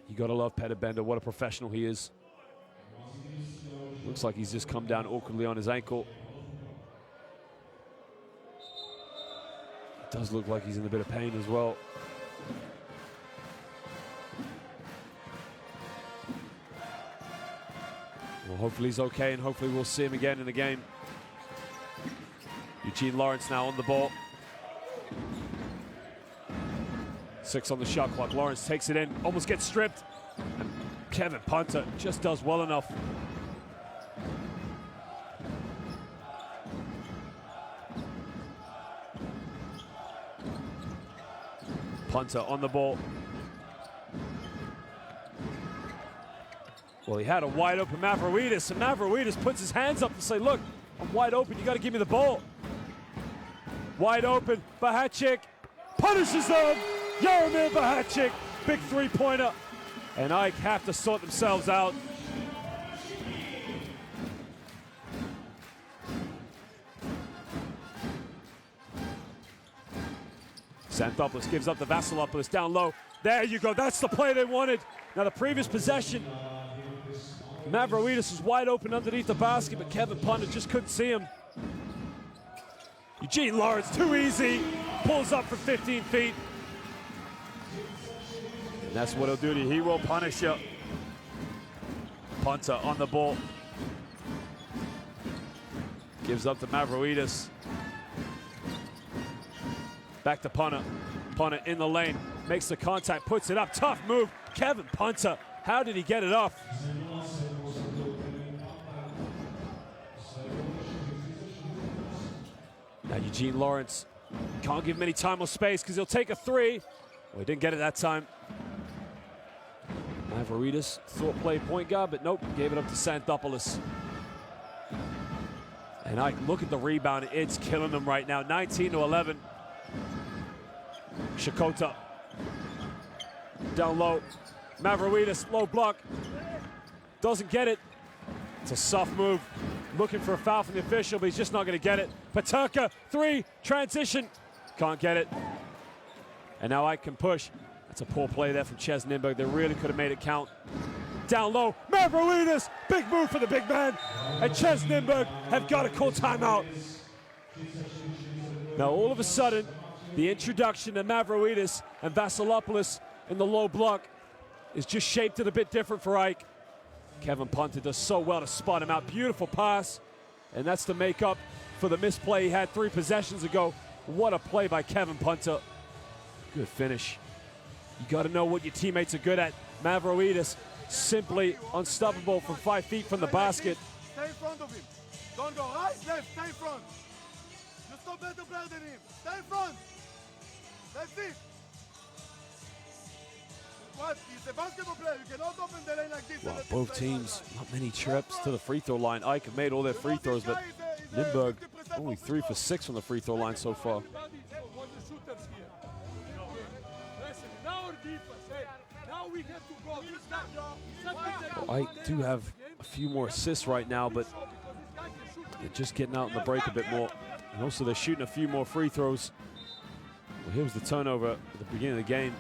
You gotta love Petter Bender. What a professional he is. Looks like he's just come down awkwardly on his ankle. It does look like he's in a bit of pain as well. Well, hopefully he's okay, and hopefully we'll see him again in the game. Eugene Lawrence now on the ball. 6 on the shot clock. Lawrence takes it in, almost gets stripped. And Kevin Punter just does well enough. Punter on the ball. Well, he had a wide open Mavroidis, and Mavroidis puts his hands up to say, look, I'm wide open, you got to give me the ball. Wide open, Bahachik punishes them. Jaromir Bahachik, big three-pointer. And AEK have to sort themselves out. Xanthopoulos gives up to Vasilopoulos down low. There you go, that's the play they wanted. Now the previous possession, Mavroidis was wide open underneath the basket, but Kevin Punter just couldn't see him. Eugene Lawrence, too easy, pulls up for 15 feet. And that's what he'll do to you. He will punish you. Punter on the ball. Gives up to Mavroidis. Back to Punter. Punter in the lane, makes the contact, puts it up. Tough move, Kevin Punter. How did he get it off? Now Eugene Lawrence can't give him any time or space because he'll take a three. Well, he didn't get it that time. Mavroidis thought play point guard, but nope, gave it up to Xanthopoulos. And I look at the rebound, it's killing them right now. 19-11. Sakota down low. Mavroidis, low block. Doesn't get it. It's a soft move. Looking for a foul from the official, but he's just not going to get it. Peterka, three, transition. Can't get it. And now AEK can push. That's a poor play there from CEZ Nymburk. They really could have made it count. Down low, Mavroidis, big move for the big man. And CEZ Nymburk have got to call timeout. Now all of a sudden, the introduction to Mavroidis and Vasilopoulos in the low block is just shaped it a bit different for Ike. Kevin Punter does so well to spot him out. Beautiful pass, and that's to make up for the misplay he had 3 possessions ago. What a play by Kevin Punter. Good finish. You got to know what your teammates are good at. Mavroidis simply unstoppable from 5 feet from the basket. Stay in front of him. Don't go right, left, stay in front. You're still better player than him. Stay in front. That's it. What? He's a basketball player. You cannot open the lane like this. Well, both teams, not many trips to the free throw line. Ike have made all their free throws, but Nymburk only 3 for 6 from the free throw line so far. Well, Ike do have a few more assists right now, but they're just getting out in the break a bit more. And also they're shooting a few more free throws. Well, here was the turnover at the beginning of the game.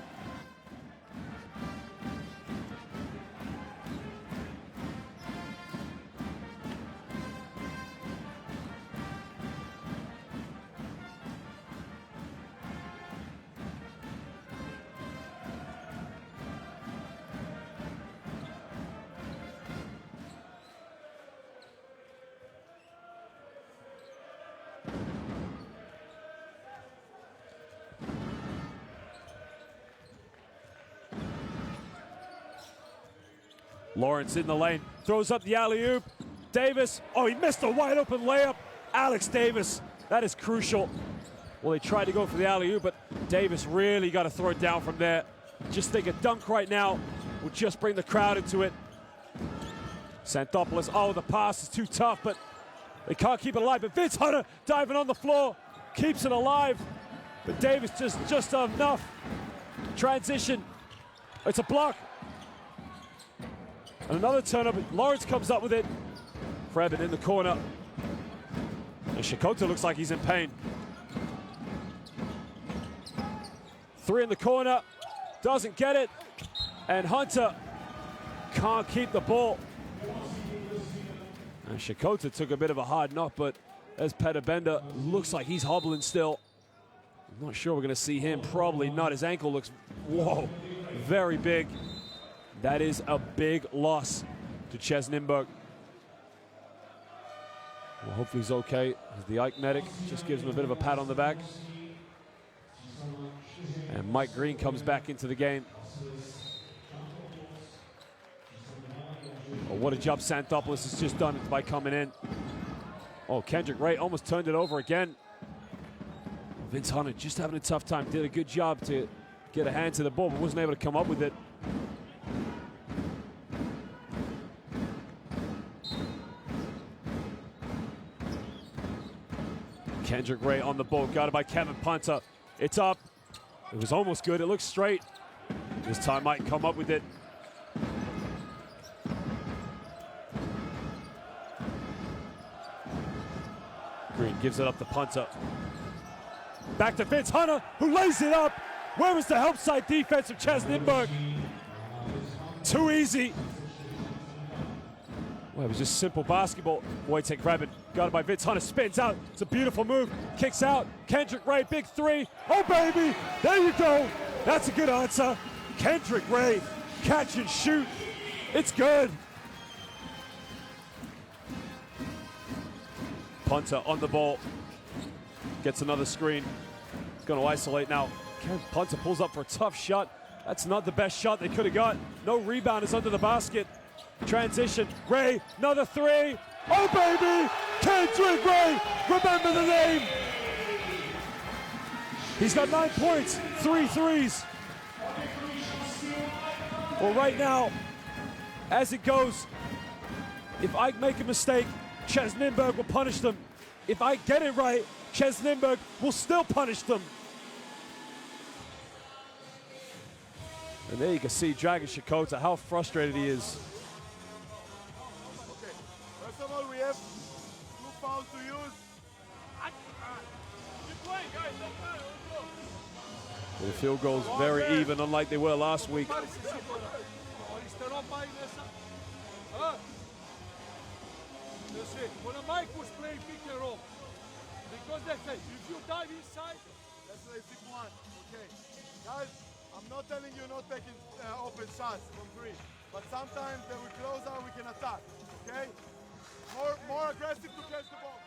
Lawrence in the lane, throws up the alley-oop. Davis, oh, he missed a wide open layup. Alex Davis, that is crucial. Well, they tried to go for the alley-oop, but Davis really got to throw it down from there. Just think a dunk right now will just bring the crowd into it. Xanthopoulos, oh, the pass is too tough, but they can't keep it alive. But Vince Hunter diving on the floor, keeps it alive. But Davis just enough. Transition, it's a block. And another turnover. Lawrence comes up with it. Krebin in the corner. And Shikoto looks like he's in pain. 3 in the corner. Doesn't get it. And Hunter can't keep the ball. And Shikoto took a bit of a hard knock, but as Petabenda looks like he's hobbling still. I'm not sure we're going to see him. Probably not. His ankle looks, whoa, very big. That is a big loss to CEZ Nymburk. Well, hopefully he's okay. The Ike medic just gives him a bit of a pat on the back. And Mike Green comes back into the game. Oh, what a job Xanthopoulos has just done by coming in. Oh, Kendrick Ray almost turned it over again. Vince Hunter just having a tough time. Did a good job to get a hand to the ball, but wasn't able to come up with it. Kendrick Ray on the ball, guarded by Kevin Punter. It's up. It was almost good. It looks straight. This time might come up with it. Green gives it up to Punter. Back to Vince Hunter, who lays it up. Where was the help side defense of CEZ Nymburk? Too easy. Well, it was just simple basketball. Wojtek Krebin, guarded by Vince Hunter, spins out. It's a beautiful move. Kicks out. Kendrick Ray, big 3. Oh, baby. There you go. That's a good answer. Kendrick Ray, catch and shoot. It's good. Punter on the ball. Gets another screen. He's going to isolate now. Punter pulls up for a tough shot. That's not the best shot they could have got. No rebound is under the basket. Transition, Ray, another 3. Oh, baby! Kendrick Ray, remember the name. He's got 9 points, 3 threes. Well, right now, as it goes, if I make a mistake, CEZ Nymburk will punish them. If I get it right, CEZ Nymburk will still punish them. And there you can see Dragan Shikoto, how frustrated he is. First of all, we have 2 fouls to use. The field goals very even, unlike they were last week. Stand up by Nessa. That's it. When Mike was playing pick and roll, because they say, if you dive inside, That's basic one. Okay. Guys, I'm not telling you not taking open shots from three, but sometimes they will close out, we can attack. Okay? More aggressive to catch the ball.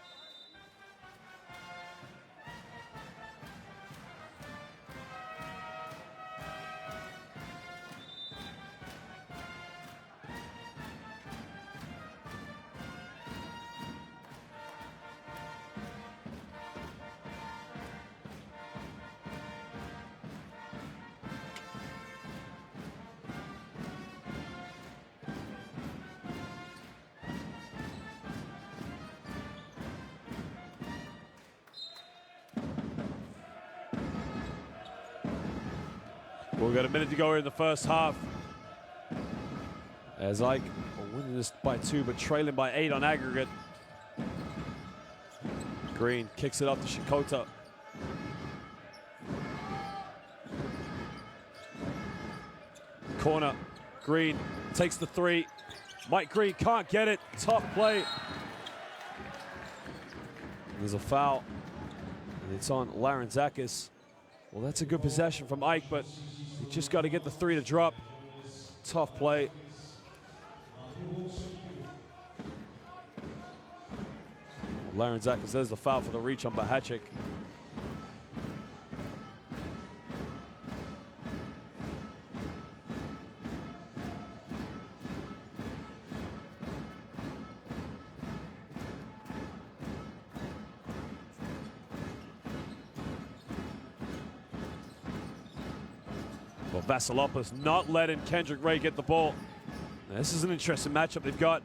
We've got a minute to go here in the first half. As Ike are winning this by 2, but trailing by 8 on aggregate. Green kicks it up to Shikota. Corner, Green takes the 3. Mike Green can't get it, tough play. There's a foul, and it's on Larentzakis. Well, that's a good possession from Ike, but you just got to get the 3 to drop. Tough play. Larentzakis, there's the foul for the reach on Bahachik. Well, Vasilopoulos not letting Kendrick Ray get the ball. Now, this is an interesting matchup they've got.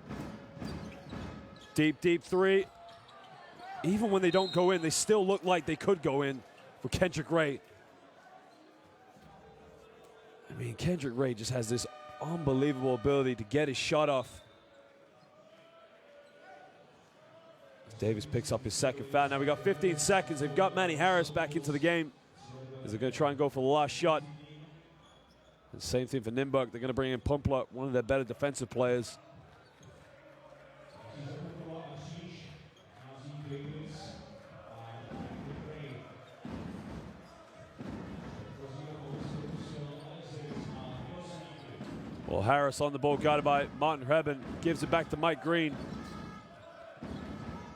Deep, deep 3. Even when they don't go in, they still look like they could go in for Kendrick Ray. I mean, Kendrick Ray just has this unbelievable ability to get his shot off. Davis picks up his second foul. Now we got 15 seconds. They've got Manny Harris back into the game as they're going to try and go for the last shot. And same thing for Nymburk. They're going to bring in Pumpla, one of their better defensive players. Well, Harris on the ball, guarded by Martin Hreben, gives it back to Mike Green.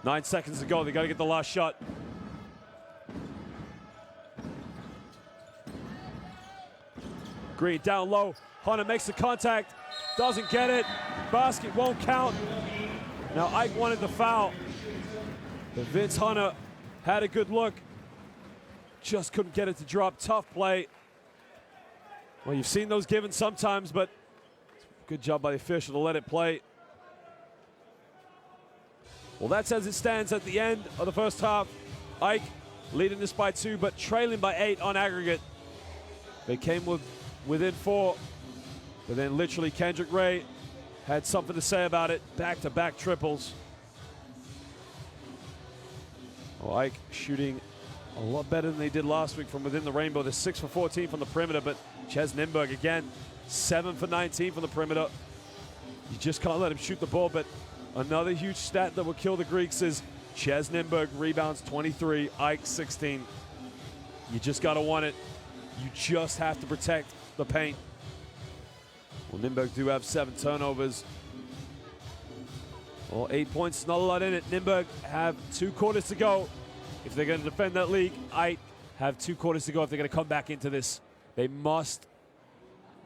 9 seconds to go. They got to get the last shot. Green down low. Hunter makes the contact, doesn't get it. Basket won't count. Now Ike wanted the foul, but Vince Hunter had a good look, just couldn't get it to drop. Tough play. Well, you've seen those given sometimes, but good job by the official to let it play. Well, that's as it stands at the end of the first half. Ike leading this by 2, but trailing by 8 on aggregate. They came within 4, but then literally Kendrick Ray had something to say about it. Back-to-back triples. Well, Ike shooting a lot better than they did last week from within the rainbow. They're 6 for 14 from the perimeter, but CEZ Nymburk again, 7 for 19 from the perimeter. You just can't let him shoot the ball, but another huge stat that will kill the Greeks is CEZ Nymburk rebounds 23, Ike 16. You just gotta want it. You just have to protect the paint. Well, Nymburk do have 7 turnovers. Well, 8 points, not a lot in it. Nymburk have 2 quarters to go if they're going to defend that league. Ike have 2 quarters to go if they're going to come back into this. They must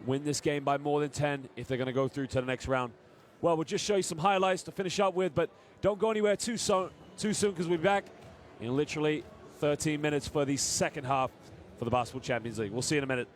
win this game by more than 10 if they're going to go through to the next round. Well, we'll just show you some highlights to finish up with, but don't go anywhere too soon because we'll be back in literally 13 minutes for the second half for the Basketball Champions League. We'll see you in a minute.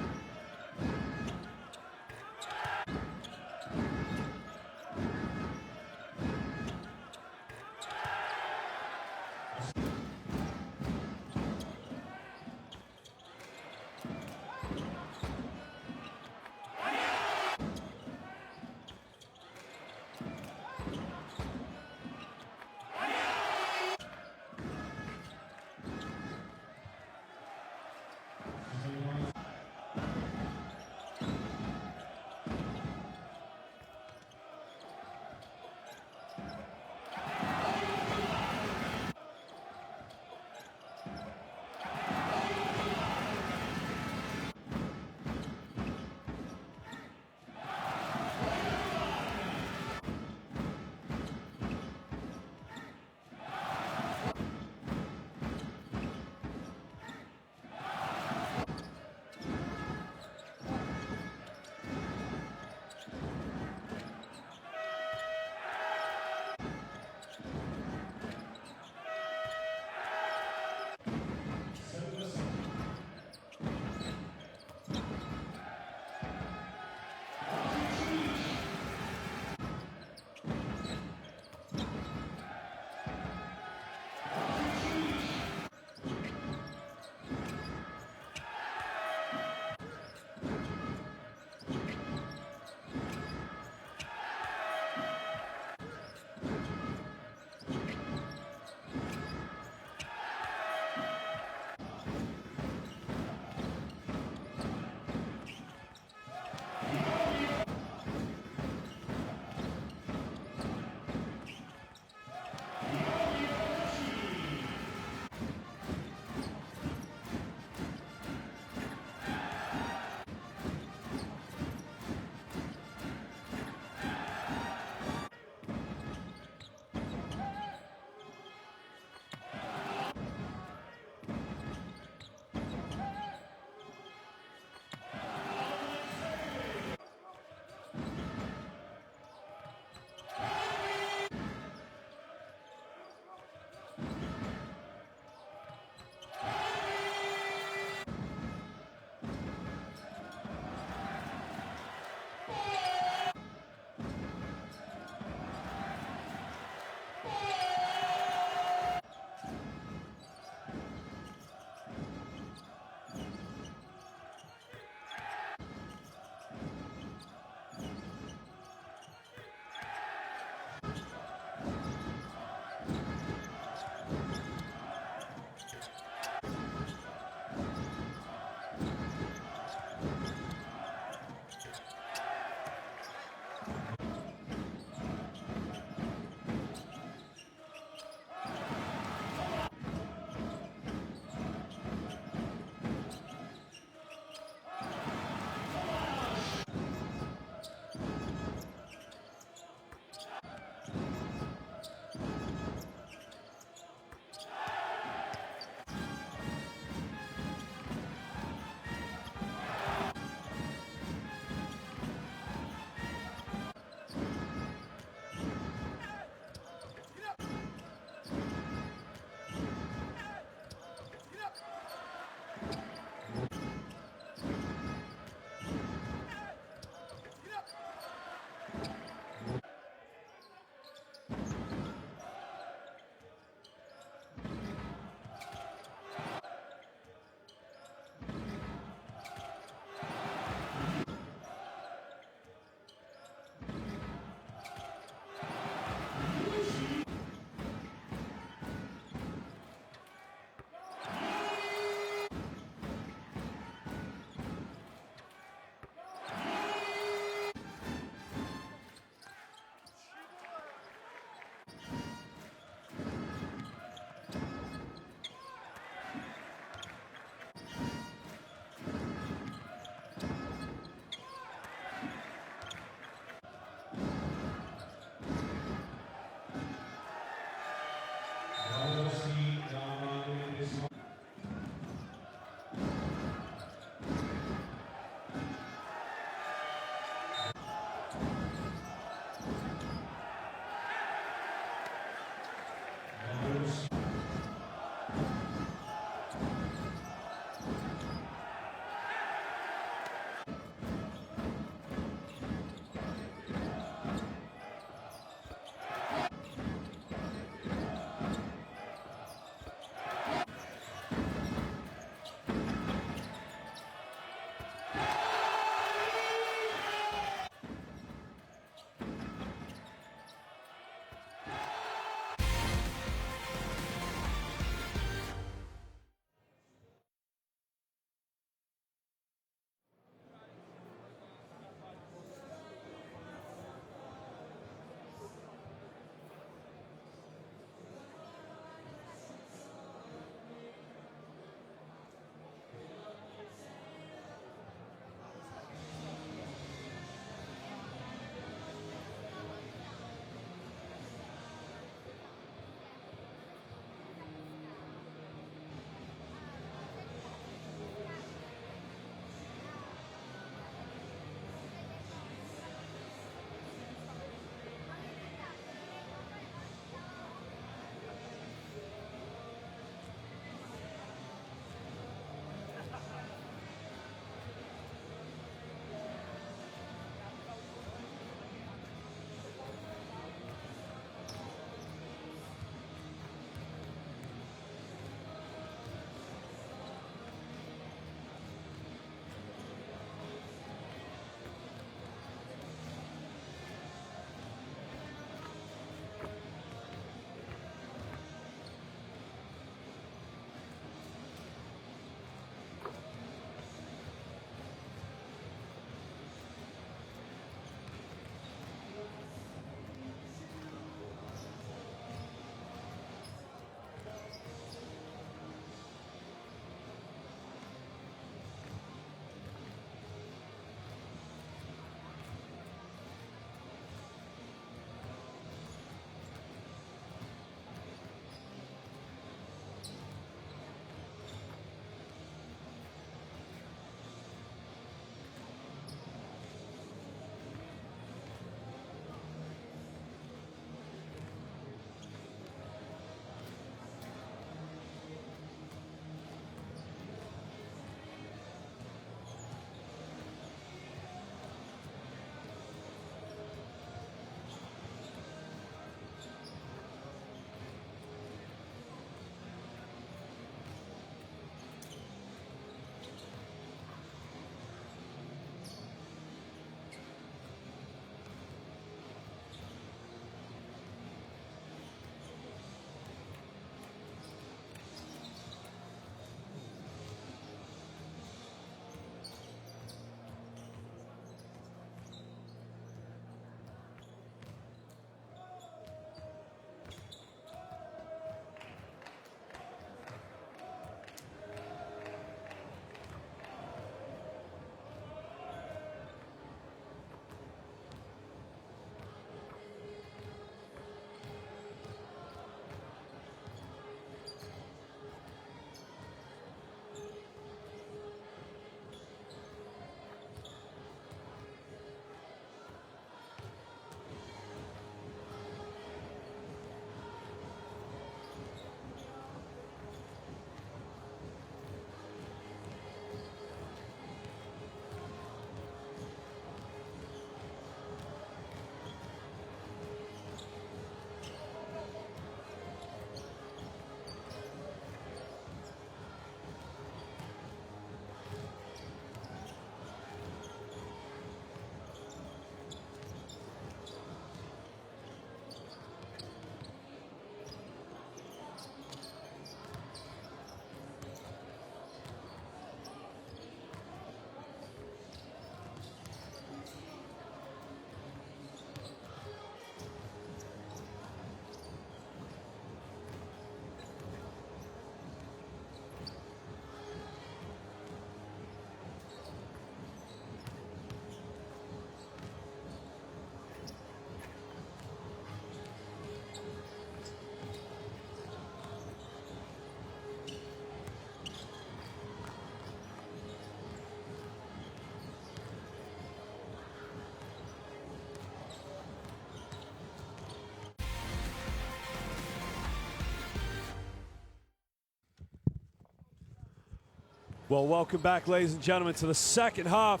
Well, welcome back, ladies and gentlemen, to the second half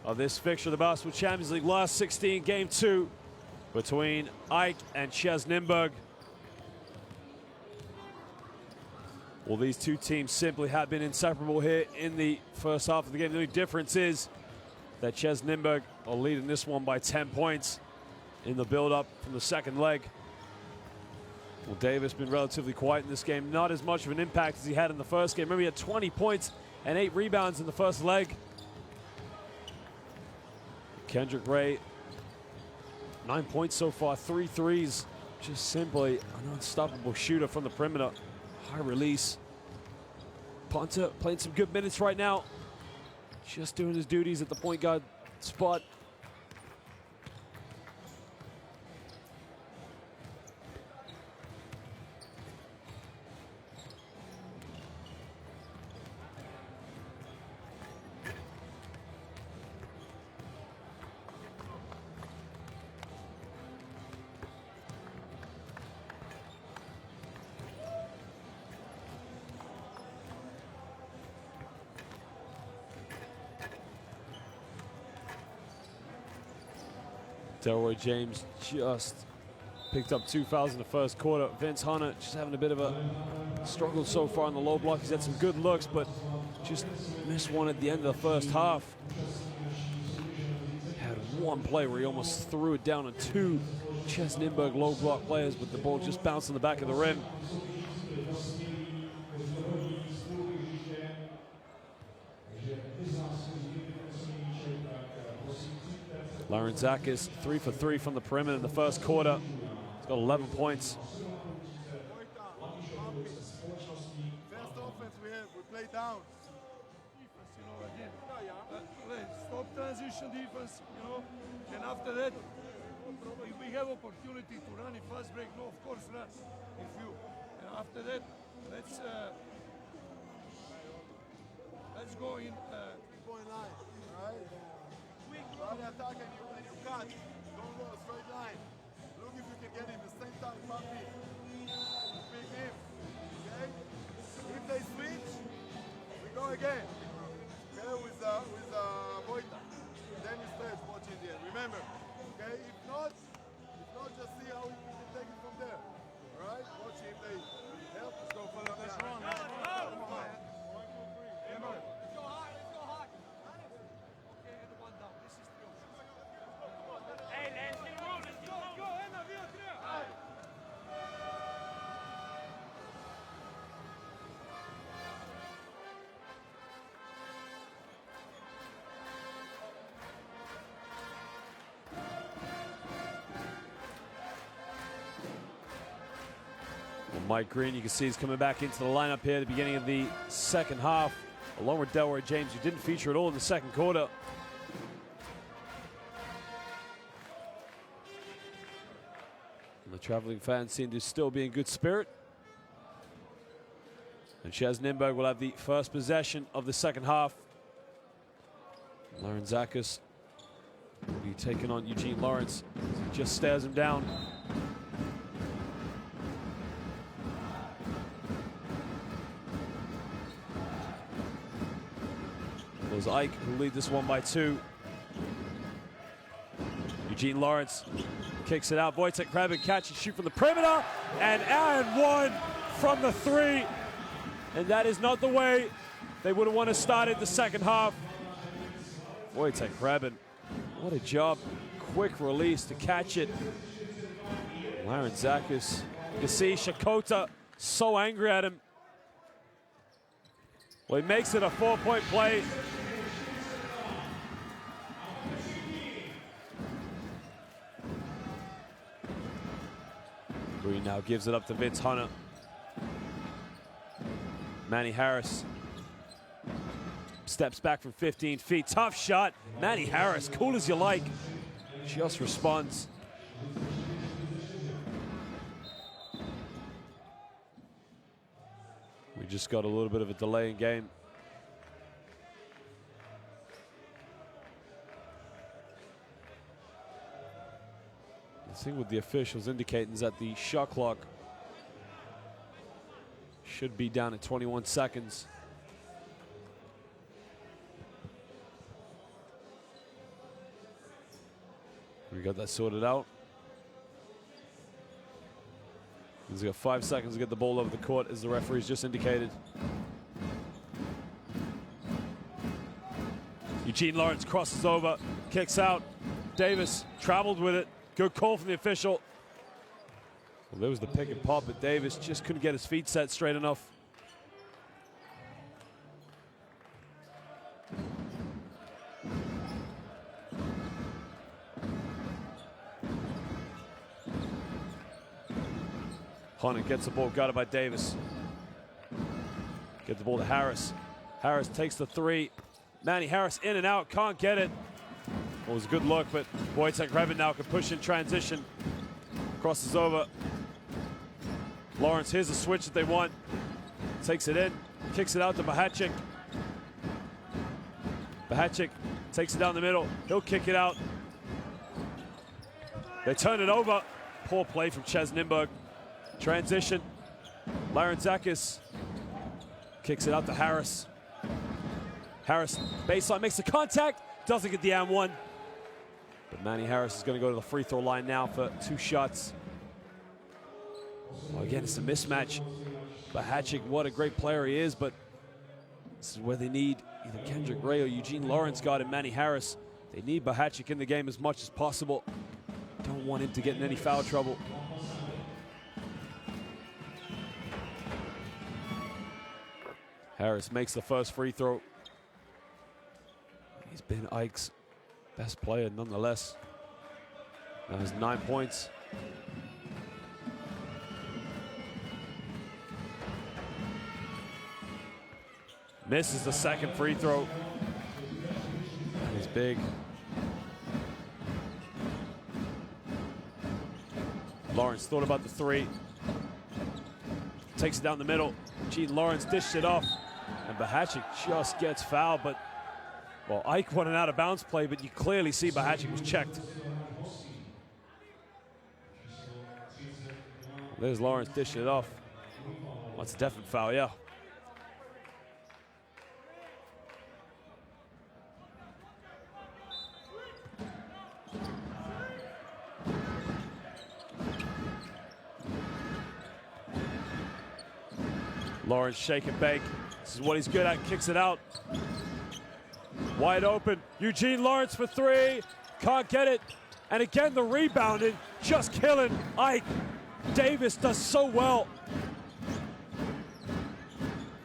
of this fixture of the Basketball Champions League last 16, game 2 between AEK and CEZ Nymburk. Well, these two teams simply have been inseparable here in the first half of the game. The only difference is that CEZ Nymburk are leading this one by 10 points in the build-up from the second leg. Well, Davis been relatively quiet in this game. Not as much of an impact as he had in the first game. Remember, he had 20 points and 8 rebounds in the first leg. Kendrick Ray, 9 points so far, 3 threes. Just simply an unstoppable shooter from the perimeter. High release. Ponta playing some good minutes right now. Just doing his duties at the point guard spot. Delroy James just picked up 2 fouls in the first quarter. Vince Hunter just having a bit of a struggle so far in the low block. He's had some good looks, but just missed one at the end of the first half. Had one play where he almost threw it down on 2 CEZ Nymburk low block players, but the ball just bounced on the back of the rim. Larenzakis 3 for 3 from the perimeter in the first quarter. He's got 11 points. First offense we play down. Defense, you know, again. Stop transition defense, you know, and after that, if we have opportunity to run a fast break, no, of course run. If you, and after that, let's go in. 3-point line, right? Try to attack and you cut. Don't go a straight line. Look if you can get him the same time, Puppy. Pick him. Okay? If they switch, we go again. Okay, with Voita. Then you stretch, watch in the end. Remember, okay? If not, just see how we can take it from there. Alright? Watch if they help. Let's go for the next run. Come on. Mike Green, you can see he's coming back into the lineup here at the beginning of the second half, along with Delroy James, who didn't feature at all in the second quarter. And the traveling fans seem to still be in good spirit. And CEZ Nymburk will have the first possession of the second half. Larenzakis will be taking on Eugene Lawrence. He just stares him down. It was AEK who lead this one by 2. Eugene Lawrence kicks it out. Wojtek Krabin catch and shoot from the perimeter. And one from the 3. And that is not the way they would have wanted to start the second half. Wojtek Krabin, what a job. Quick release to catch it. Larenzakis, you can see Shakota so angry at him. Well, he makes it a 4-point play. Green now gives it up to Vince Hunter. Manny Harris steps back from 15 feet. Tough shot. Manny Harris, cool as you like. Just responds. We just got a little bit of a delay in game. The thing with the officials indicating is that the shot clock should be down at 21 seconds. We got that sorted out. He's got 5 seconds to get the ball over the court, as the referee's just indicated. Eugene Lawrence crosses over, kicks out. Davis traveled with it. Good call from the official. Well, there was the pick and pop, but Davis just couldn't get his feet set straight enough. Hunter gets the ball guarded by Davis. Get the ball to Harris. Harris takes the three. Manny Harris in and out, can't get it. Well, it was a good look, but Wojtek Reven now can push in transition. Crosses over. Lawrence, here's the switch that they want. Takes it in, kicks it out to Bahacik. Bahacik takes it down the middle. He'll kick it out. They turn it over. Poor play from CEZ Nymburk. Transition. Larentzakis kicks it out to Harris. Harris, baseline, makes the contact, doesn't get the and one. But Manny Harris is going to go to the free throw line now for 2 shots. Well, again, it's a mismatch. Bahacik, what a great player he is, but this is where they need either Kendrick Ray or Eugene Lawrence guarding Manny Harris. They need Bahacik in the game as much as possible. Don't want him to get in any foul trouble. Harris makes the first free throw. He's been Ike's best player nonetheless. Now has 9 points. Misses the second free throw. He's big. Lawrence thought about the three. Takes it down the middle. Gene Lawrence dished it off. And Bahacik just gets fouled, but, well, Ike won an out-of-bounds play, but you clearly see Bahacik was checked. There's Lawrence dishing it off. That's a definite foul, yeah. Lawrence shake and bake. This is what he's good at, kicks it out. Wide open, Eugene Lawrence for three. Can't get it. And again, the rebounding, just killing Ike. Davis does so well.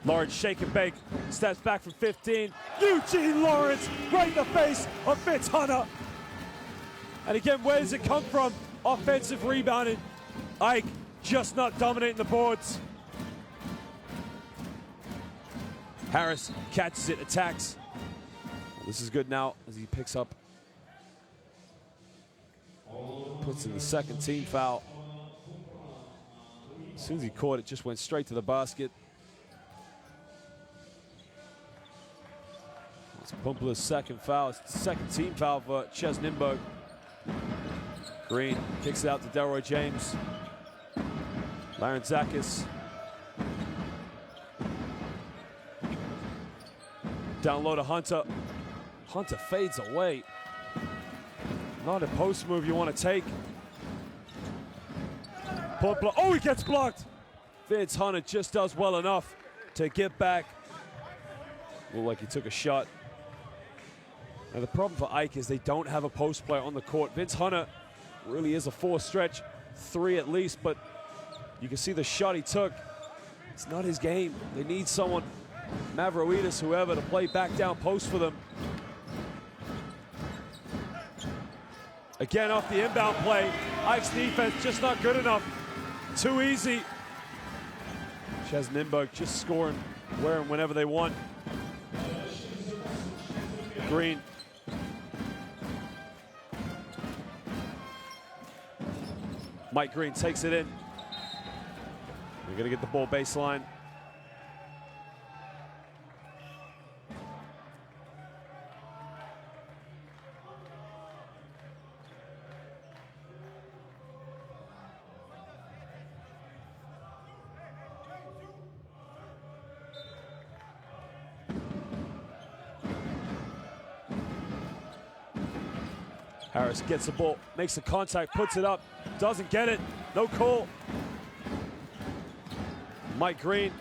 Lawrence shake and bake, steps back from 15. Eugene Lawrence right in the face of Vince Hunter. And again, where does it come from? Offensive rebounding. Ike just not dominating the boards. Harris catches it, attacks. Well, this is good now as he picks up. Puts in the second team foul. As soon as he caught it, just went straight to the basket. It's Pumpla's second foul. It's the second team foul for CEZ Nymburk. Green kicks it out to Delroy James. Larentzakis. Down low to Hunter. Hunter fades away. Not a post move you want to take. Oh, he gets blocked. Vince Hunter just does well enough to get back. Looked like he took a shot. Now the problem for Ike is they don't have a post player on the court. Vince Hunter really is a 4 stretch, 3 at least, but you can see the shot he took. It's not his game. They need someone, Mavroidis, whoever, to play back down post for them. Again, off the inbound play, Ike's defense just not good enough. Too easy. CEZ Nymburk just scoring where and whenever they want. Green. Mike Green takes it in. They're gonna get the ball baseline. Harris gets the ball, makes the contact, puts it up, doesn't get it, no call. Mike Green,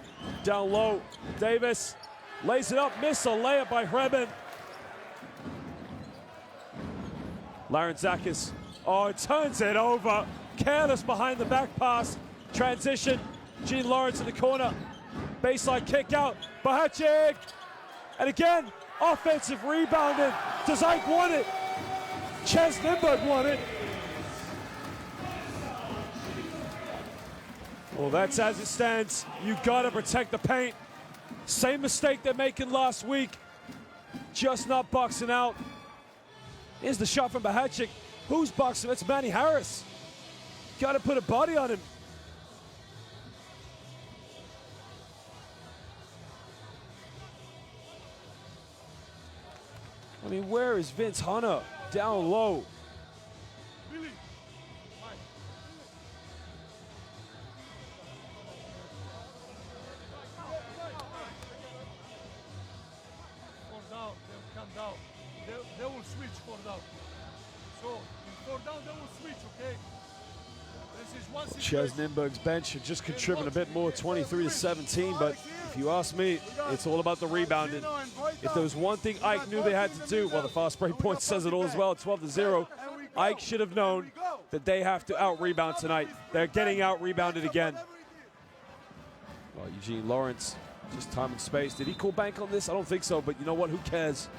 down low, Davis, lays it up, miss a layup by Hreben. Larenzakis, turns it over, careless behind the back pass, transition, Gene Lawrence in the corner, baseline kick out, Bahacik, and again, offensive rebounding. Does Ike want it? CEZ Nymburk won it. Well, that's as it stands. You gotta protect the paint. Same mistake they're making last week. Just not boxing out. Here's the shot from Bahacik. Who's boxing? It's Manny Harris. Gotta put a body on him. I mean, where is Vince Hunter? Down low. Billy. Mike. Four down, they'll come down. They will switch four down. So, in four down, they will switch, okay? This is one CEZ situation. Nymburk's bench should just contribute a bit more, 23-17, but if you ask me, it's all about the rebounding. If there was one thing Ike knew they had to do, well, the fast break point says it all as well, 12-0. Ike should have known that they have to out-rebound tonight. They're getting out-rebounded again. Well, Eugene Lawrence, just time and space. Did he call bank on this? I don't think so, but you know what? Who cares?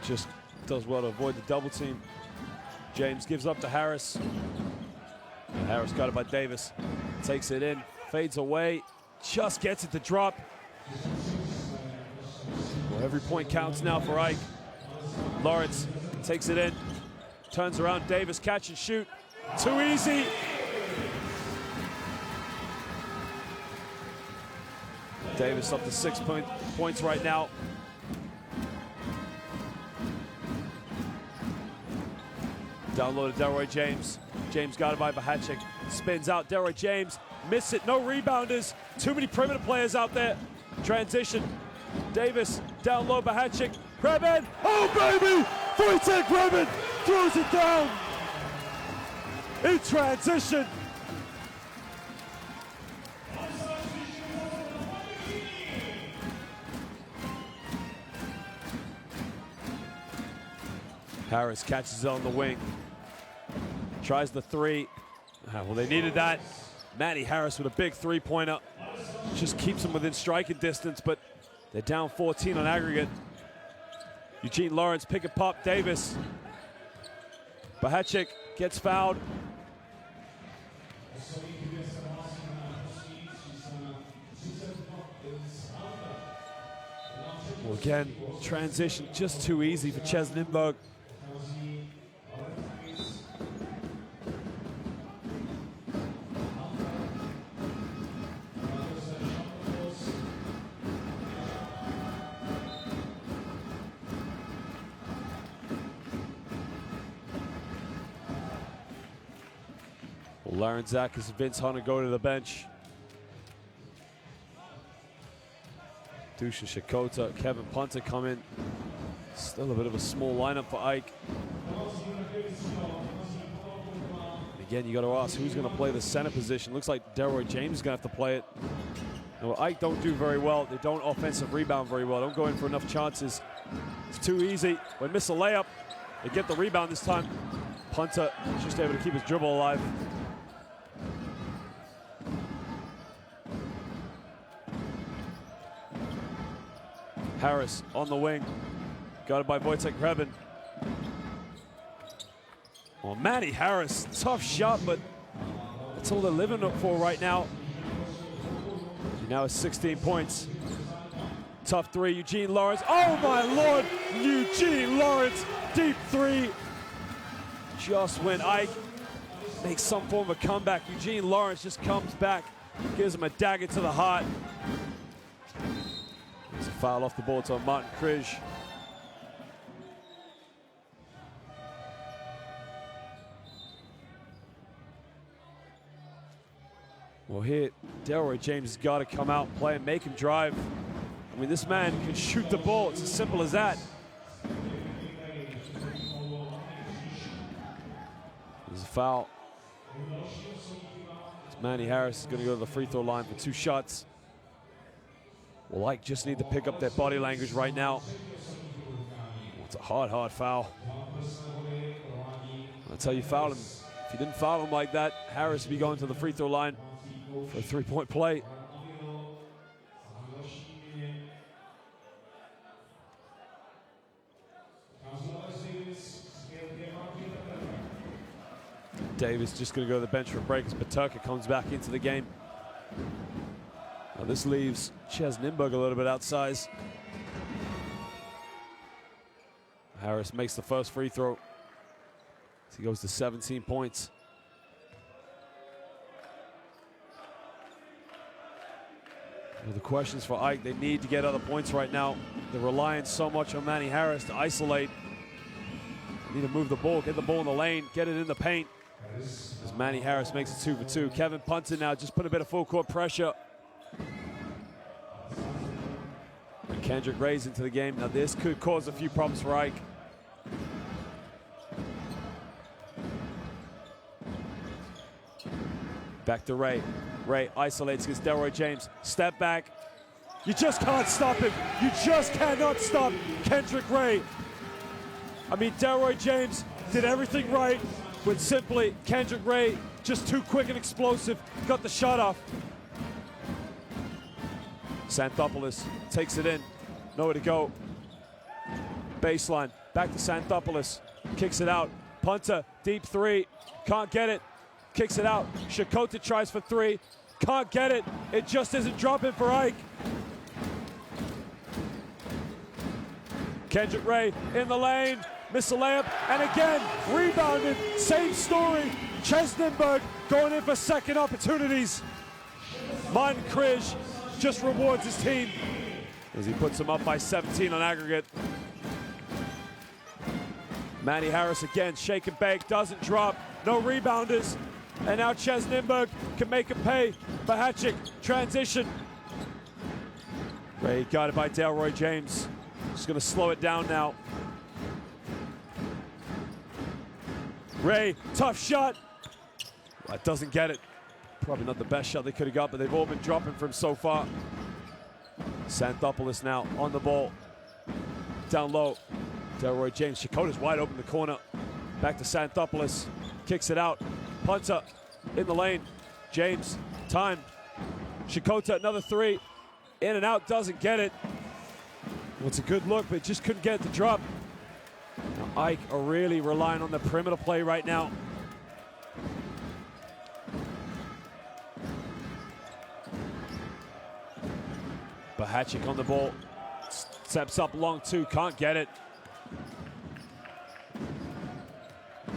Just does well to avoid the double team. James gives up to Harris. And Harris got it by Davis. Takes it in, fades away, just gets it to drop. Well, every point counts now for Ike. Lawrence takes it in, turns around, Davis catch and shoot. Too easy. Davis up to 6 points right now. Down low to Delroy James. James got it by Bahacik. Spins out, Delroy James. Miss it, no rebounders. Too many perimeter players out there. Transition. Davis, down low, Bahacik. Hreben, oh baby! Wojtek Hreben throws it down. In transition. Harris catches it on the wing. Tries the three. Well, they needed that. Manny Harris with a big three-pointer. Just keeps them within striking distance, but they're down 14 on aggregate. Eugene Lawrence, pick and pop, Davis. Bahacik gets fouled. Well, again, transition just too easy for CEZ Nymburk. Larenzakis and Vince Hunter go to the bench. Dusha Shakota, Kevin Punter come in. Still a bit of a small lineup for Ike. And again, you got to ask who's going to play the center position. Looks like Delroy James is going to have to play it. And what Ike don't do very well, they don't offensive rebound very well. Don't go in for enough chances. It's too easy. They miss a layup. They get the rebound this time. Punter just able to keep his dribble alive. Harris on the wing. Got it by Wojtek Hreben. Well, Manny Harris, tough shot, but that's all they're living up for right now. He now has 16 points. Tough three, Eugene Lawrence. Oh my Lord, Eugene Lawrence, deep three. Just when Ike makes some form of a comeback, Eugene Lawrence just comes back Gives him a dagger to the heart. There's a foul off the ball to Martin Krish. Well, here, Delroy James has got to come out and play and make him drive. I mean, this man can shoot the ball. It's as simple as that. There's a foul. Manny Harris is going to go to the free throw line for 2 shots. Well, Ike just need to pick up their body language right now. It's a hard, hard foul. That's how you foul him. If you didn't foul him like that, Harris would be going to the free throw line for a 3-point play. Davis just going to go to the bench for a break as Paterka comes back into the game. Now this leaves CEZ Nymburk a little bit outsized. Harris makes the first free throw. He goes to 17 points. Well, the questions for Ike, they need to get other points right now. They're relying so much on Manny Harris to isolate. They need to move the ball, get the ball in the lane, get it in the paint. As Manny Harris makes it 2 for 2. Kevin Punton now just put a bit of full court pressure. And Kendrick Ray's into the game. Now this could cause a few problems for Ike. Back to Ray. Ray isolates against Delroy James. Step back. You just can't stop him. You just cannot stop Kendrick Ray. I mean, Delroy James did everything right, but simply Kendrick Ray just too quick and explosive. Got the shot off. Xanthopoulos takes it in. Nowhere to go. Baseline. Back to Xanthopoulos. Kicks it out. Punter. Deep 3. Can't get it. Kicks it out. Shakota tries for 3. Can't get it. It just isn't dropping for Ike. Kendrick Ray in the lane. Miss a layup. And again, rebounded. Same story. CEZ Nymburk going in for second opportunities. Martin Krish just rewards his team as he puts them up by 17 on aggregate. Manny Harris again, shake and bake, doesn't drop. No rebounders. And now CEZ Nymburk can make him pay. Bahacic, transition. Ray got it by Delroy James. Just gonna slow it down now. Ray, tough shot. That doesn't get it. Probably not the best shot they could have got, but they've all been dropping from so far. Xanthopoulos now on the ball. Down low. Delroy James. Shakota's wide open in the corner. Back to Xanthopoulos. Kicks it out. Punter in the lane. James, time. Shakota, another 3. In and out, doesn't get it. Well, it's a good look, but just couldn't get it to drop. Now, Ike are really relying on the perimeter play right now. Bahacic on the ball. Steps up long 2, can't get it.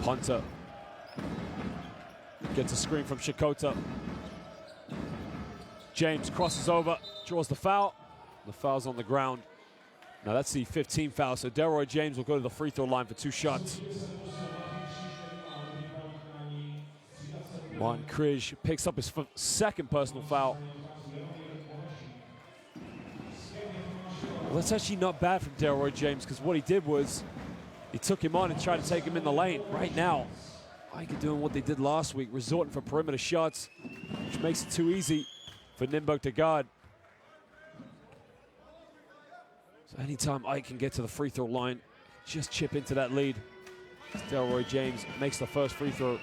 Punter. Gets a screen from Shakota. James crosses over, draws the foul. The foul's on the ground. Now that's the 15th foul, so Delroy James will go to the free throw line for 2 shots. Martin Krish picks up his second personal foul. Well, that's actually not bad from Delroy James, because what he did was he took him on and tried to take him in the lane. Right now, Ike are doing what they did last week, resorting for perimeter shots, which makes it too easy for Nymburk to guard. So anytime Ike can get to the free throw line, just chip into that lead. Delroy James makes the first free throw.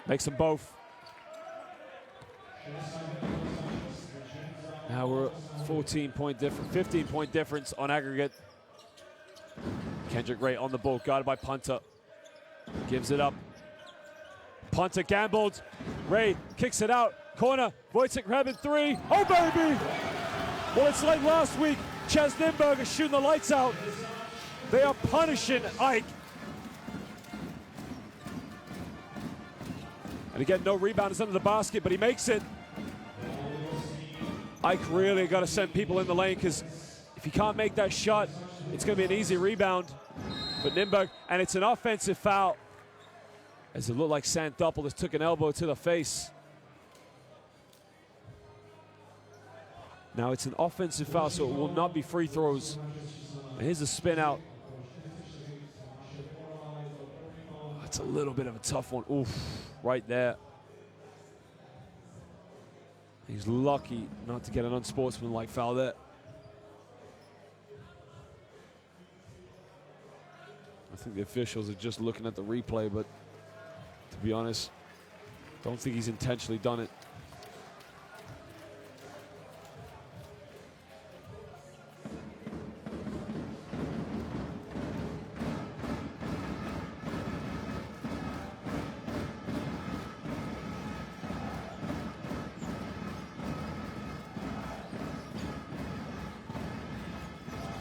Makes them both. Now we're 14-point difference, 15-point difference on aggregate. Kendrick Ray on the ball, guarded by Punter. Gives it up. Punter gambled. Ray kicks it out. Corner. Wojciech Hreben 3. Oh, baby! Well, it's like last week. CEZ Nymburk is shooting the lights out. They are punishing Ike. And again, no rebounders under the basket, but he makes it. Ike really got to send people in the lane, because if he can't make that shot, it's going to be an easy rebound. But Nymburk, and it's an offensive foul, as it looked like Xanthopoulos took an elbow to the face. Now it's an offensive foul, so it will not be free throws. And here's a spin out. That's a little bit of a tough one. Oof, right there. He's lucky not to get an unsportsmanlike foul there. I think the officials are just looking at the replay, but to be honest, don't think he's intentionally done it.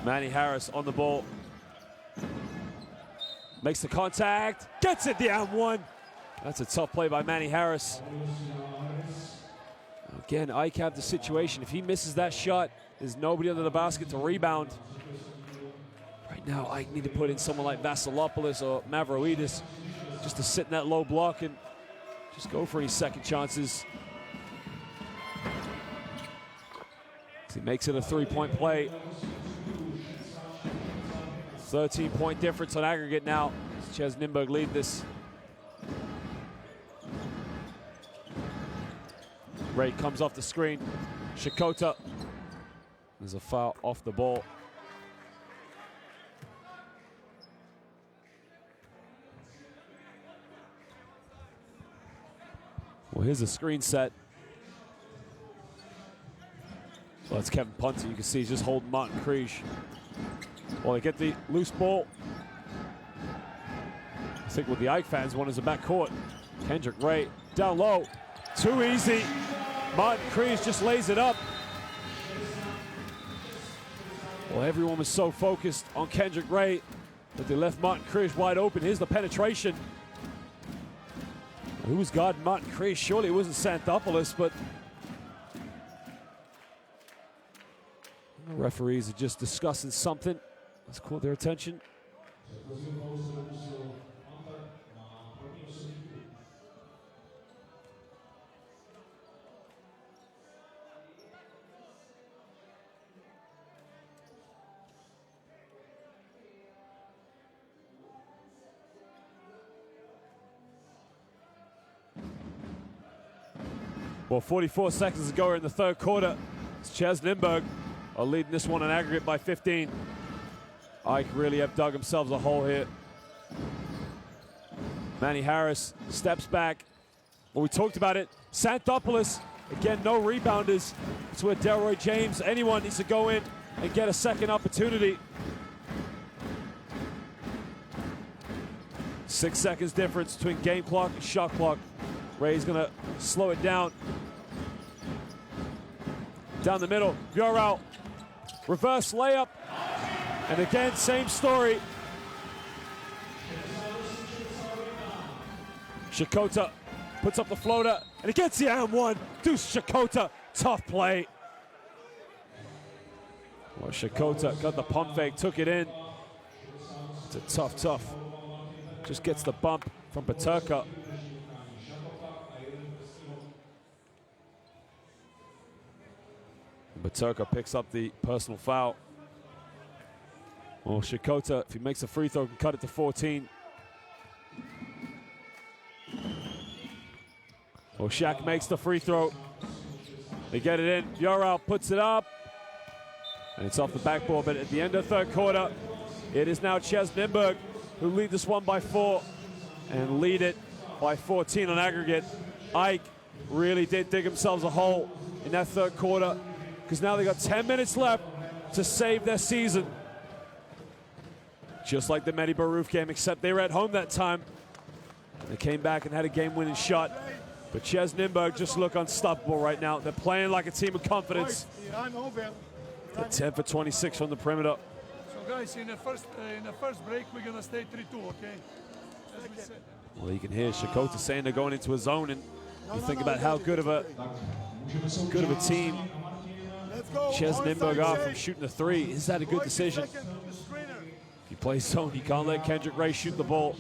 Manny Harris on the ball. Makes the contact, gets it, the and-one. That's a tough play by Manny Harris. Again, Ike have the situation. If he misses that shot, there's nobody under the basket to rebound. Right now, Ike need to put in someone like Vasilopoulos or Mavroidis just to sit in that low block and just go for any second chances. He makes it a three-point play. 13-point difference on aggregate now. CEZ Nymburk lead this. Ray comes off the screen. Shakota. There's a foul off the ball. Well, here's a screen set. Well, it's Kevin Punter. You can see he's just holding Martin Kriege. Well, they get the loose ball. I think what the Ike fans want is a backcourt. Kendrick Ray down low. Too easy. Martin Kriege just lays it up. Well, everyone was so focused on Kendrick Ray that they left Martin Kriege wide open. Here's the penetration. Who was guarding Martin Kriege? Surely it wasn't Xanthopoulos, but the referees are just discussing something. Let's call their attention. Well, 44 seconds to go in the third quarter. It's CEZ Nymburk are leading this one in aggregate by 15. Ike really have dug themselves a hole here. Manny Harris steps back. Well, we talked about it. Xanthopoulos, again, no rebounders. It's where Delroy James, anyone needs to go in and get a second opportunity. 6 seconds difference between game clock and shot clock. Ray's gonna slow it down. Down the middle, Bjorau, reverse layup. And again, same story. Shakota puts up the floater, and it gets the and-one. Deuce Shakota, tough play. Well, Shakota got the pump fake, took it in. It's a tough. Just gets the bump from Paterka. Paterka picks up the personal foul. Well, Shakota, if he makes a free throw, can cut it to 14. Well, Shaq makes the free throw. They get it in. Bjorau puts it up. And it's off the backboard, but at the end of the third quarter, it is now CEZ Nymburk who lead this one by 4 and lead it by 14 on aggregate. Ike really did dig themselves a hole in that third quarter, because now they got 10 minutes left to save their season. Just like the Mehdi Barouf game, except they were at home that time. They came back and had a game-winning shot. But CEZ Nymburk just look unstoppable right now. They're playing like a team of confidence. They're 10 for 26 from the perimeter. So guys, in the first break, we're gonna stay 3-2, okay? As we said. Well, you can hear Shakota saying they're going into a zone, and you think about how good of a team CEZ Nymburk are from shooting the three. Is that a good decision? If you play zone, you can't let Kendrick Ray shoot the ball.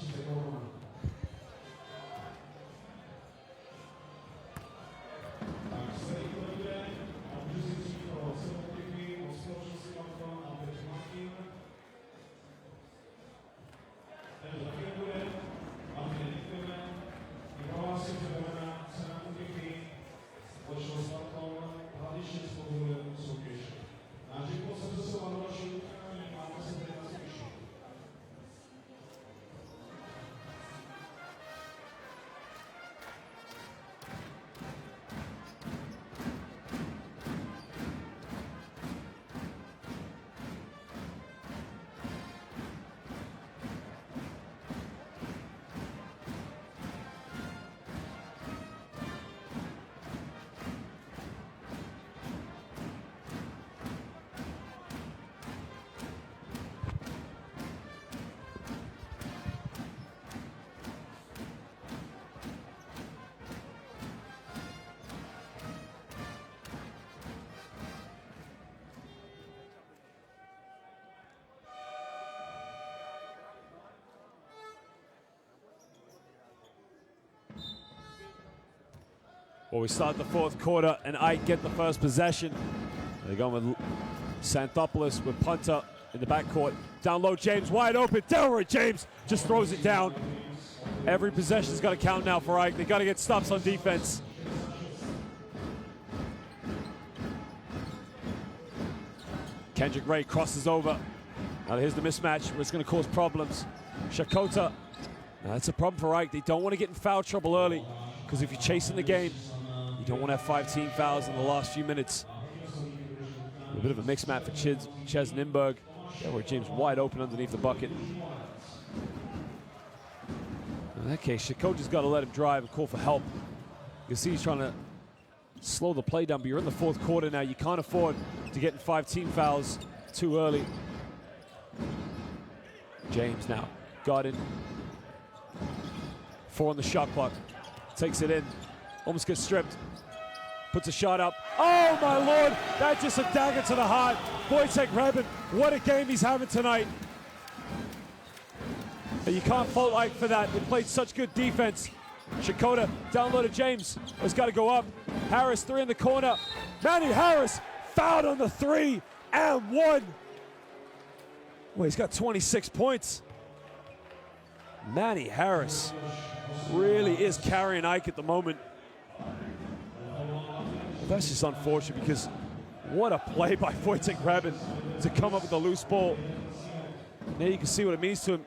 Well, we start the fourth quarter, and Ike get the first possession. They're going with Xanthopoulos with punter in the backcourt. Down low, James wide open. Delroy James just throws it down. Every possession's got to count now for Ike. They got to get stops on defense. Kendrick Ray crosses over. Now here's the mismatch where it's going to cause problems. Shakota. Now that's a problem for Ike. They don't want to get in foul trouble early, because if you're chasing the game, you don't want to have 5 team fouls in the last few minutes. A bit of a mixed match for CEZ Nymburk. Delroy James wide open underneath the bucket. In that case, Shakota's got to let him drive and call for help. You can see he's trying to slow the play down, but you're in the fourth quarter now. You can't afford to get in 5 team fouls too early. James now guarded. 4 on the shot clock. Takes it in. Almost gets stripped. Puts a shot up. Oh my Lord! That's just a dagger to the heart. Wojtek Rebin, what a game he's having tonight. And you can't fault Ike for that. They played such good defense. Shakota down low to James. Has got to go up. Harris 3 in the corner. Manny Harris fouled on the 3 and 1. Well, he's got 26 points. Manny Harris really is carrying Ike at the moment. That's just unfortunate, because what a play by Wojtek Rebin to come up with the loose ball. Now you can see what it means to him.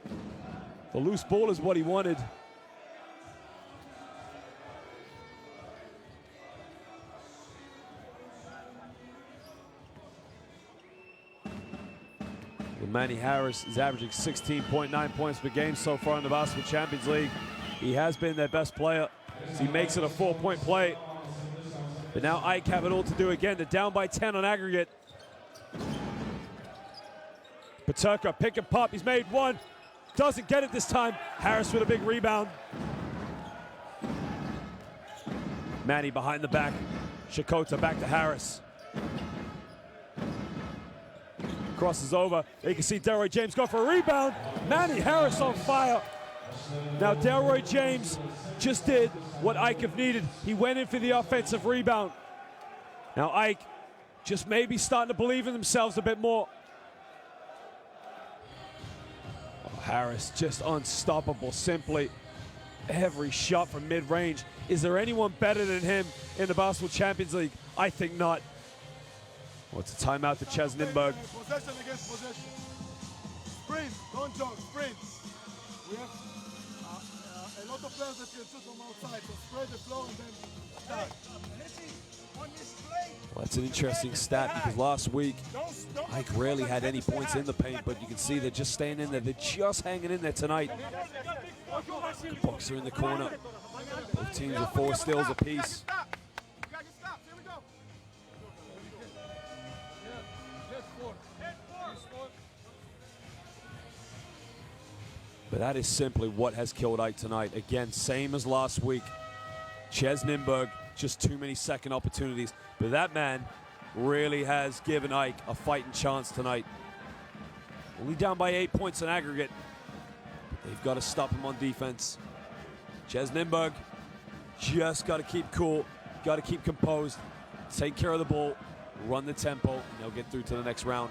The loose ball is what he wanted. Well, Manny Harris is averaging 16.9 points per game so far in the Basketball Champions League. He has been their best player, so he makes it a 4-point play. But now Ike have it all to do again. They're down by 10 on aggregate. Paterka, pick and pop. He's made one. Doesn't get it this time. Harris with a big rebound. Manny behind the back. Shakota back to Harris. Crosses over. You can see Delroy James go for a rebound. Manny Harris on fire. Now Delroy James just did what Ike have needed. He went in for the offensive rebound. Now Ike just maybe starting to believe in themselves a bit more. Oh, Harris just unstoppable, simply. Every shot from mid-range. Is there anyone better than him in the Basketball Champions League? I think not. Well, it's a timeout to CEZ Nymburk. Possession against possession. Sprint, don't jog, sprint. We have a lot of players that can shoot from outside, so spread the floor and then attack. Well, that's an interesting stat, because last week Ike rarely had any points in the paint, but you can see they're just staying in there. They're just hanging in there tonight. Boxer in the corner. Both teams with 4 steals apiece. But that is simply what has killed Ike tonight. Again, same as last week. CEZ Nymburk, just too many second opportunities. But that man really has given Ike a fighting chance tonight. Only down by 8 points in aggregate. They've got to stop him on defense. CEZ Nymburk just got to keep cool, got to keep composed, take care of the ball, run the tempo, and they'll get through to the next round.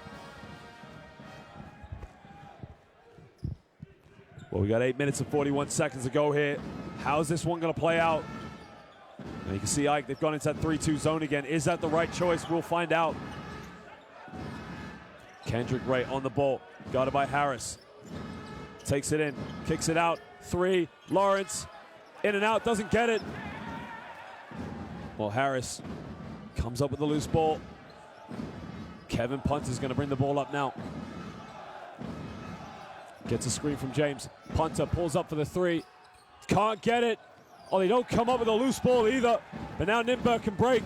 Well, we got 8 minutes and 41 seconds to go here. How's this one going to play out? And you can see Ike, they've gone into that 3-2 zone again. Is that the right choice? We'll find out. Kendrick Ray on the ball, guarded by Harris. Takes it in, kicks it out. 3, Lawrence, in and out, doesn't get it. Well, Harris comes up with the loose ball. Kevin Punter's going to bring the ball up now. Gets a screen from James. Punter pulls up for the 3. Can't get it. Oh, they don't come up with a loose ball either. But now Nymburk can break.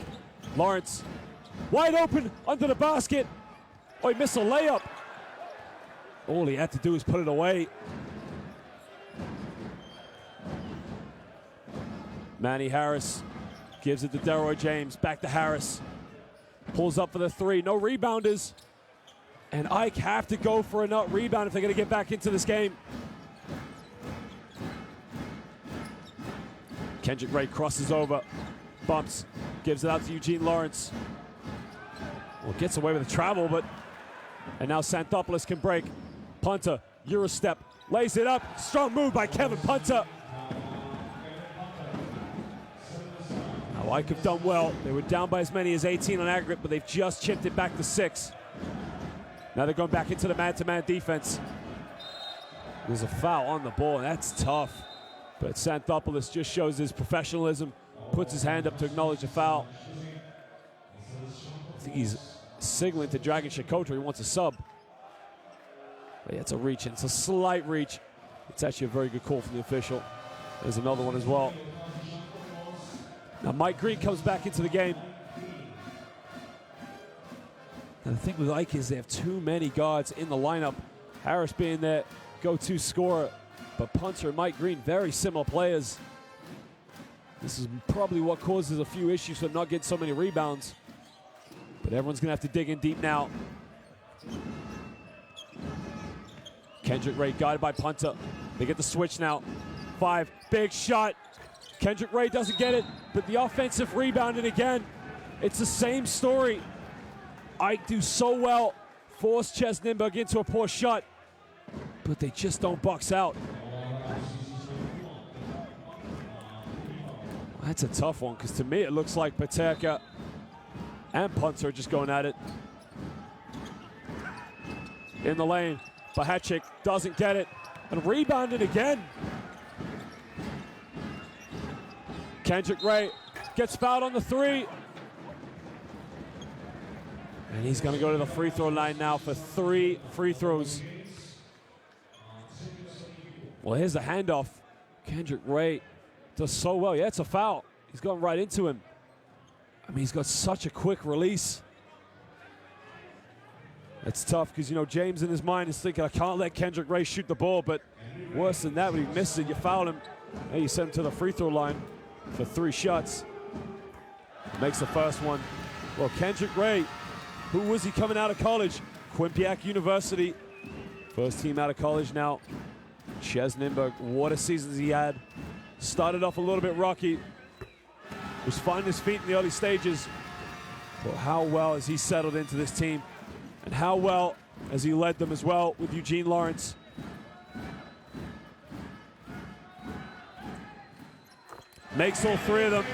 Lawrence, wide open under the basket. Oh, he missed a layup. All he had to do was put it away. Manny Harris gives it to Delroy James. Back to Harris. Pulls up for the 3. No rebounders. And Ike have to go for a nut rebound if they're going to get back into this game. Kendrick Ray crosses over. Bumps. Gives it out to Eugene Lawrence. Well, gets away with the travel, but... And now Xanthopoulos can break. Punter, Eurostep, lays it up. Strong move by Kevin Punter. Now Ike have done well. They were down by as many as 18 on aggregate, but they've just chipped it back to 6. Now they're going back into the man-to-man defense. There's a foul on the ball, and that's tough. But Xanthopoulos just shows his professionalism, puts his hand up to acknowledge the foul. I think he's signaling to Dragan Shikotra he wants a sub. But yeah, it's a reach, and it's a slight reach. It's actually a very good call from the official. There's another one as well. Now Mike Green comes back into the game. And the thing with Ike is they have too many guards in the lineup. Harris being their go-to scorer, but Punter and Mike Green, very similar players. This is probably what causes a few issues for not getting so many rebounds. But everyone's gonna have to dig in deep now. Kendrick Ray guided by Punter. They get the switch now. 5, big shot. Kendrick Ray doesn't get it, but the offensive rebounding again. It's the same story. Ike do so well, force CEZ Nymburk into a poor shot, but they just don't box out. That's a tough one, because to me it looks like Paterka and Punter are just going at it. In the lane, Bahachik doesn't get it, and rebounded again. Kendrick Ray gets fouled on the 3. And he's going to go to the free throw line now for 3 free throws. Well, here's the handoff. Kendrick Ray does so well. Yeah, it's a foul. He's going right into him. I mean, he's got such a quick release. It's tough because, you know, James in his mind is thinking, I can't let Kendrick Ray shoot the ball, but worse than that, when he misses it, you foul him, and you send him to the free throw line for 3 shots. Makes the first one. Well, Kendrick Ray, who was he coming out of college? Quinnipiac University. First team out of college now. CEZ Nymburk, what a season he had. Started off a little bit rocky. Was finding his feet in the early stages. But how well has he settled into this team? And how well has he led them as well with Eugene Lawrence? Makes all 3 of them.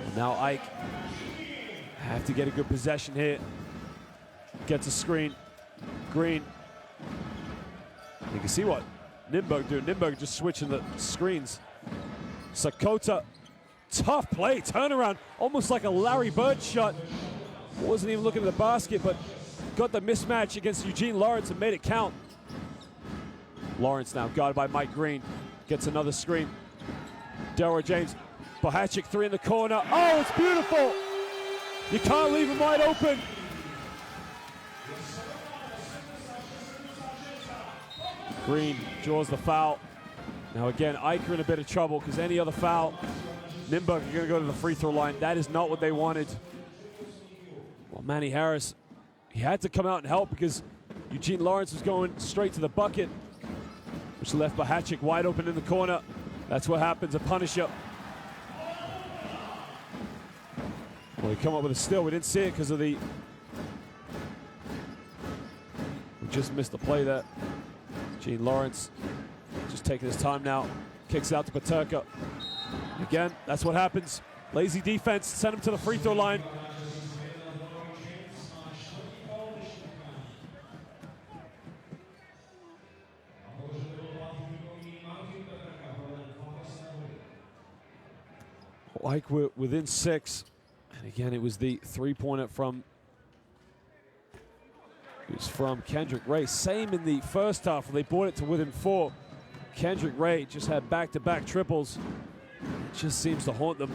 And now Ike have to get a good possession here. Gets a screen. Green. You can see what Nymburk doing. Nymburk just switching the screens. Sakota, tough play, turnaround, almost like a Larry Bird shot. Wasn't even looking at the basket, but got the mismatch against Eugene Lawrence and made it count. Lawrence now guarded by Mike Green. Gets another screen. Delroy James. Bahachik 3 in the corner. Oh, it's beautiful. You can't leave him wide open. Green draws the foul. Now again, Ike are in a bit of trouble because any other foul, Nymburk are going to go to the free throw line. That is not what they wanted. Well, Manny Harris, he had to come out and help because Eugene Lawrence was going straight to the bucket, which left Bahachik wide open in the corner. That's what happens, a punisher. Well, they come up with a steal. We didn't see it because of the... We just missed the play there. Eugene Lawrence just taking his time now. Kicks it out to Paterka. Again, that's what happens. Lazy defense, send him to the free throw line. Like we're within 6. And again, it was the three-pointer from Kendrick Ray. Same in the first half when they brought it to within 4. Kendrick Ray just had back-to-back triples. It just seems to haunt them.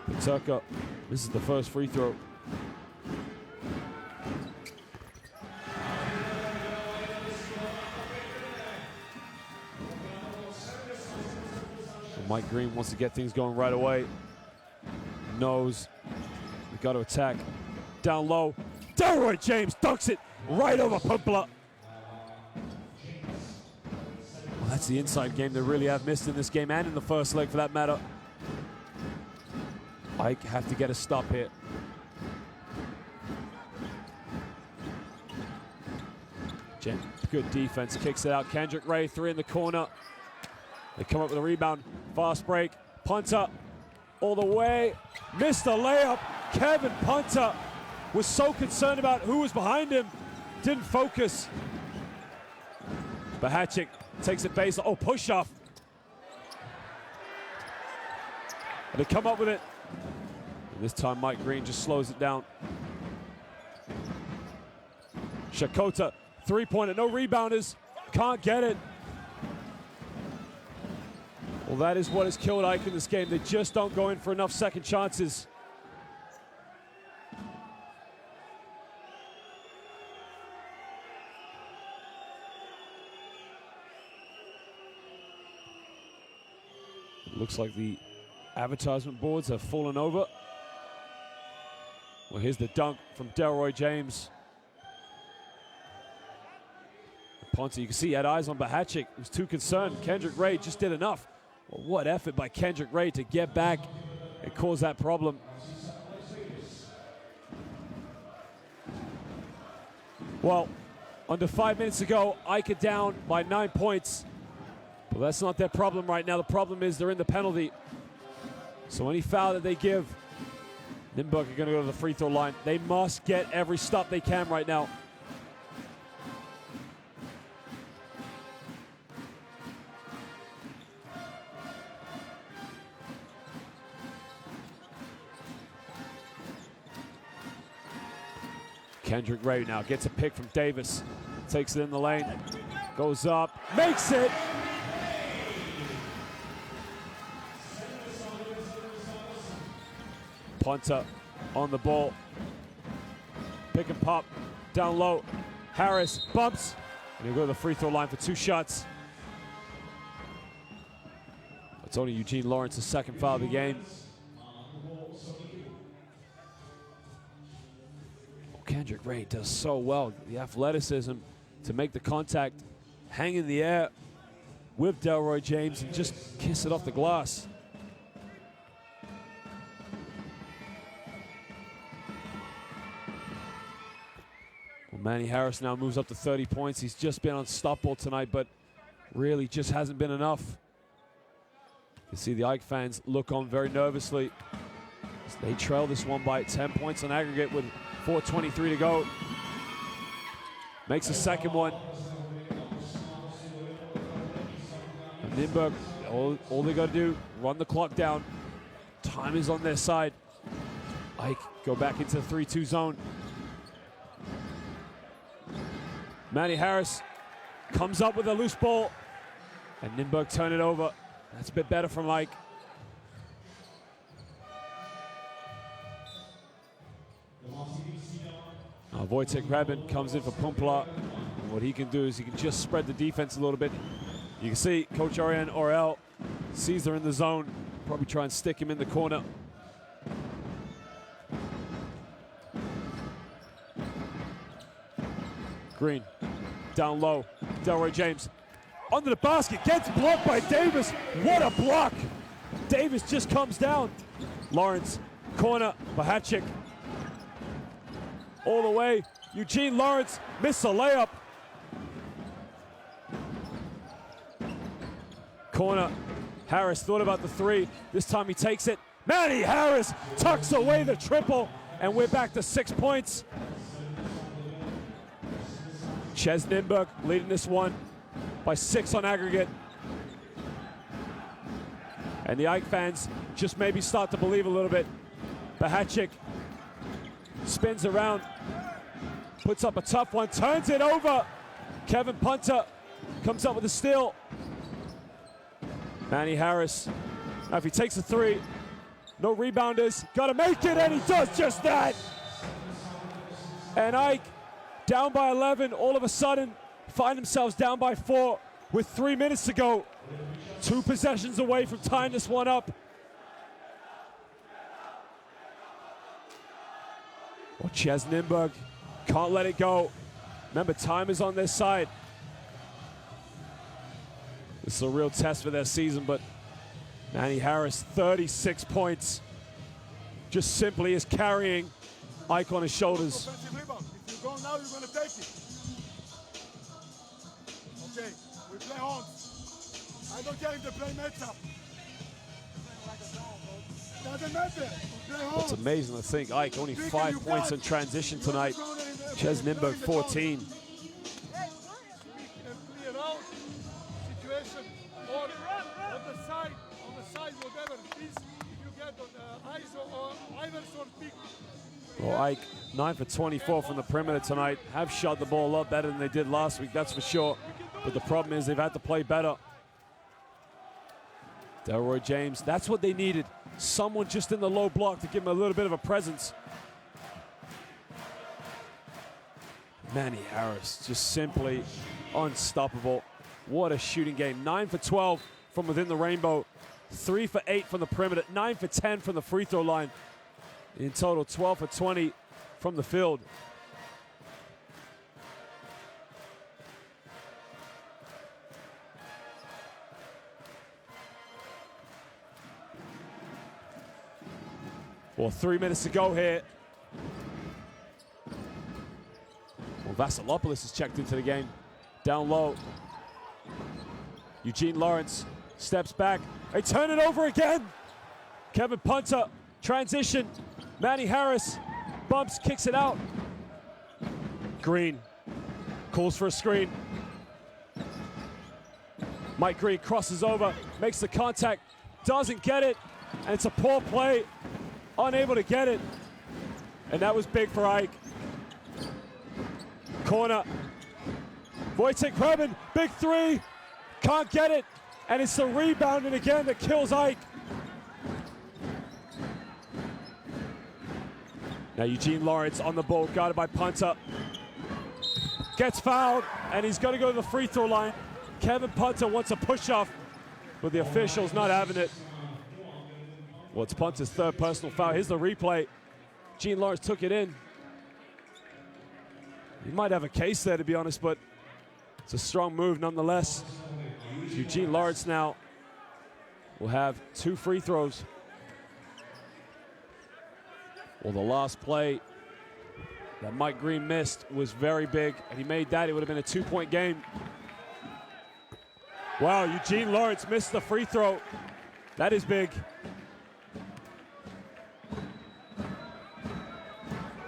Paterka, this is the first free throw. Mike Green wants to get things going right away. Knows we got to attack. Down low. Delroy James dunks it right over Pumpla. Well, that's the inside game they really have missed in this game and in the first leg for that matter. Ike have to get a stop here. James, good defense, kicks it out. Kendrick Ray, 3 in the corner. They come up with a rebound, fast break, Punter all the way, missed the layup. Kevin Punter was so concerned about who was behind him, didn't focus. Bahachik takes it baseline, oh, push off. And they come up with it. And this time Mike Green just slows it down. Shakota, three-pointer, no rebounders, can't get it. Well, that is what has killed Ike in this game. They just don't go in for enough second chances. It looks like the advertisement boards have fallen over. Well, here's the dunk from Delroy James. Ponte, you can see he had eyes on Bahachik. He was too concerned. Kendrick Ray just did enough. Well, what effort by Kendrick Ray to get back and cause that problem. Well, under 5 minutes ago, Ike are down by 9 points. But that's not their problem right now. The problem is they're in the penalty. So any foul that they give, Nymburk are going to go to the free throw line. They must get every stop they can right now. Kendrick Ray now gets a pick from Davis. Takes it in the lane. Goes up. Makes it! Punter on the ball. Pick and pop. Down low. Harris bumps. And he'll go to the free throw line for 2 shots. It's only Eugene Lawrence's second foul of the game. Kendrick Ray does so well. The athleticism to make the contact, hang in the air with Delroy James and just kiss it off the glass. Well, Manny Harris now moves up to 30 points. He's just been unstoppable tonight, but really just hasn't been enough. You can see the Ike fans look on very nervously. They trail this one by 10 points on aggregate with 4:23 to go. Makes the second one. And Nymburk, all they got to do, run the clock down. Time is on their side. Ike go back into the 3-2 zone. Manny Harris comes up with a loose ball. And Nymburk turn it over. That's a bit better from Ike. Wojtek Rabin comes in for Pumpla. what he can do is he can just spread the defense a little bit. You can see Coach Ariane Orel sees they're in the zone, probably try and stick him in the corner. Green, down low, Delroy James, under the basket, gets blocked by Davis. What a block! Davis just comes down. Lawrence, corner, Bahachik. All the way, Eugene Lawrence missed a layup. Corner, Harris thought about the three. This time he takes it. Manny Harris tucks away the triple, and we're back to 6 points. CEZ Nymburk leading this one by 6 on aggregate. And the AEK fans just maybe start to believe a little bit. Bahachik spins around, puts up a tough one, turns it over. Kevin Punter comes up with a steal. Manny Harris, now if he takes a three, no rebounders, gotta make it, and he does just that. And AEK, down by 11, all of a sudden find themselves down by 4 with 3 minutes to go. 2 possessions away from tying this one up. Well, CEZ Nymburk can't let it go. Remember, time is on their side. This is a real test for their season, but Manny Harris, 36 points. Just simply is carrying AEK on his shoulders. Offensive rebound. If you go now, you're going to take it. Okay, we play on. I don't care if they play matchup. Doesn't matter. We play on. It's amazing to think AEK only 5 points in transition tonight. CEZ Nymburk 14. Clear out situation or on the side, whatever. Please, if you get on ISO or Iverson pick. Well, AEK 9 for 24 from the perimeter tonight. Have shot the ball a lot better than they did last week, that's for sure. But the problem is they've had to play better. Delroy James, that's what they needed. Someone just in the low block to give him a little bit of a presence. Manny Harris, just simply unstoppable. What a shooting game. 9 for 12 from within the rainbow. 3 for 8 from the perimeter. 9 for 10 from the free throw line. In total, 12 for 20 from the field. Well, 3 minutes to go here. Well, Vasilopoulos has checked into the game. Down low. Eugene Lawrence steps back. They turn it over again. Kevin Punter, transition. Manny Harris bumps, kicks it out. Green calls for a screen. Mike Green crosses over, makes the contact, doesn't get it, and it's a poor play. Unable to get it. And that was big for AEK. Corner. Wojtek Krebin, big three. Can't get it. And it's the rebounding again that kills AEK. Now Eugene Lawrence on the ball, guarded by Punter. Gets fouled, and he's going to go to the free throw line. Kevin Punter wants a push-off, but the official's not having it. Well, it's Punter's 3rd personal foul. Here's the replay. Eugene Lawrence took it in. He might have a case there, to be honest, but it's a strong move nonetheless. Eugene Lawrence now will have 2 free throws. Well, the last play that Mike Green missed was very big, and he made that. It would have been a 2-point game. Wow, Eugene Lawrence missed the free throw. That is big.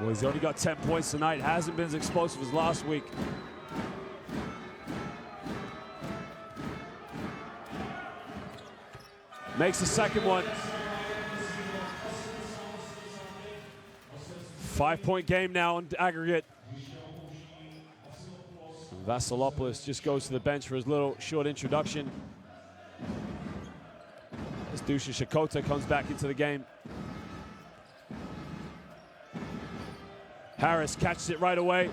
Well, he's only got 10 points tonight. Hasn't been as explosive as last week. Makes the second one. 5-point game now on aggregate. Vasilopoulos just goes to the bench for his little short introduction. As Dusan Shakota comes back into the game. Harris catches it right away,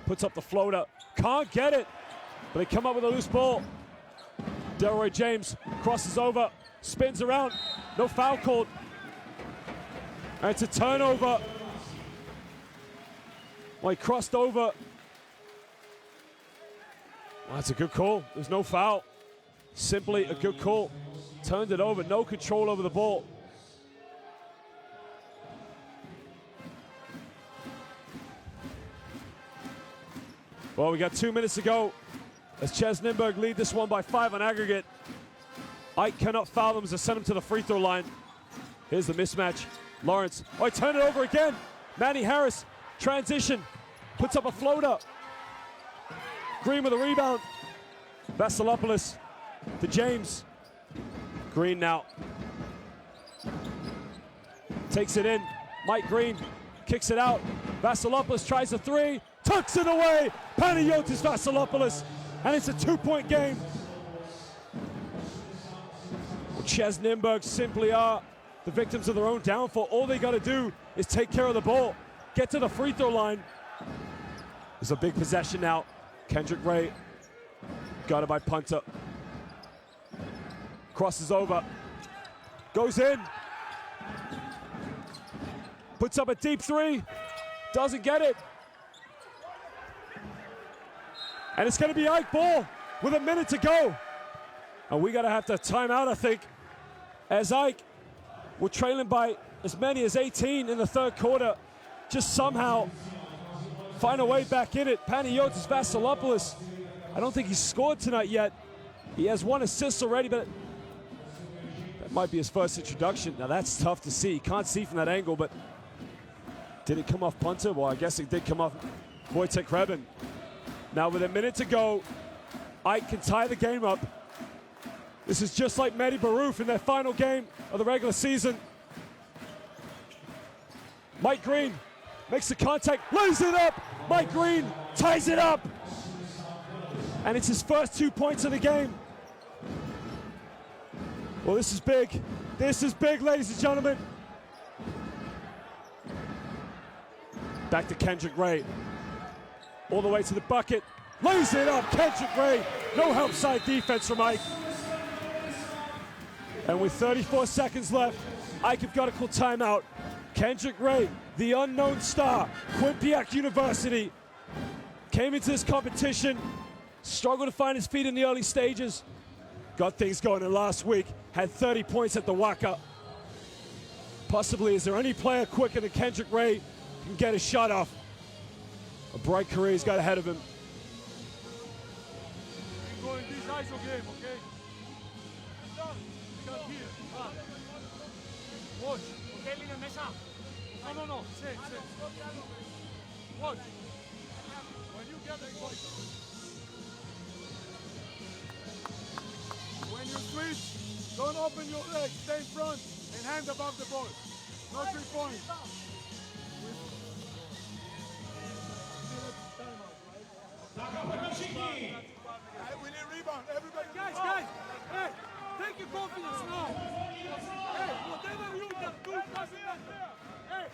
puts up the floater, can't get it. But they come up with a loose ball. Delroy James crosses over, spins around, no foul called. And it's a turnover. Well, he crossed over. Well, that's a good call. There's no foul. Simply a good call. Turned it over, no control over the ball. Well, we got 2 minutes to go as CEZ Nymburk lead this one by 5 on aggregate. Ike cannot foul them as they send him to the free throw line. Here's the mismatch. Lawrence, oh, he turned it over again. Manny Harris, transition, puts up a floater. Green with a rebound. Vasilopoulos to James. Green now. Takes it in. Mike Green kicks it out. Vasilopoulos tries a three. Tucks it away. Panagiotis Vasilopoulos. And it's a 2-point game. Well, CEZ Nymburk simply are the victims of their own downfall. All they got to do is take care of the ball. Get to the free throw line. There's a big possession now. Kendrick Ray got it by Punter. Crosses over. Goes in. Puts up a deep three. Doesn't get it. And it's going to be Ike ball with a minute to go. And we got to have to time out, I think, as Ike, we're trailing by as many as 18 in the third quarter. Just somehow find a way back in it. Panagiotis Vasilopoulos, I don't think he's scored tonight yet. He has 1 assist already, but that might be his first introduction. Now that's tough to see. You can't see from that angle, but did it come off Punter? Well, I guess it did come off Wojtek Hreben. Now with a minute to go, Ike can tie the game up. This is just like Mehdi Barouf in their final game of the regular season. Mike Green makes the contact, lays it up. Mike Green ties it up. And it's his first 2 points of the game. Well, this is big. This is big, ladies and gentlemen. Back to Kendrick Ray. All the way to the bucket. Lays it up, Kendrick Ray. No help side defense from Ike. And with 34 seconds left, Ike have got to call timeout. Kendrick Ray, the unknown star, Quinnipiac University, came into this competition, struggled to find his feet in the early stages, got things going in last week, had 30 points at the Waka. Possibly, is there any player quicker than Kendrick Ray who can get a shot off? A bright career he's got ahead of him. We're going this ISO game, okay? Come here. Watch. No. Sit. Watch. When you get a watch. When you switch, don't open your legs, stay in front and hand above the ball. No 3 points. We need rebound. Everybody. Guys. Hey, take your confidence now. Hey, whatever you can do doesn't matter. Hey,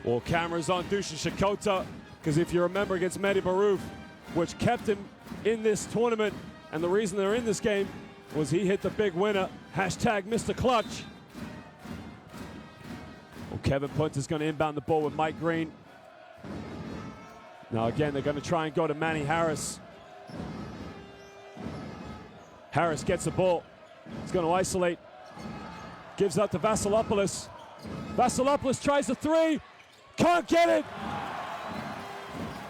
Well, cameras on Dusan Shakota, because if you remember against Mehdi Barouf, which kept him in this tournament, and the reason they're in this game was he hit the big winner, hashtag Mr. Clutch. Well, Kevin Punter's going to inbound the ball with Mike Green. Now again, they're going to try and go to Manny Harris. Harris gets the ball. He's going to isolate. Gives out to Vasilopoulos. Vasilopoulos tries the three. Can't get it.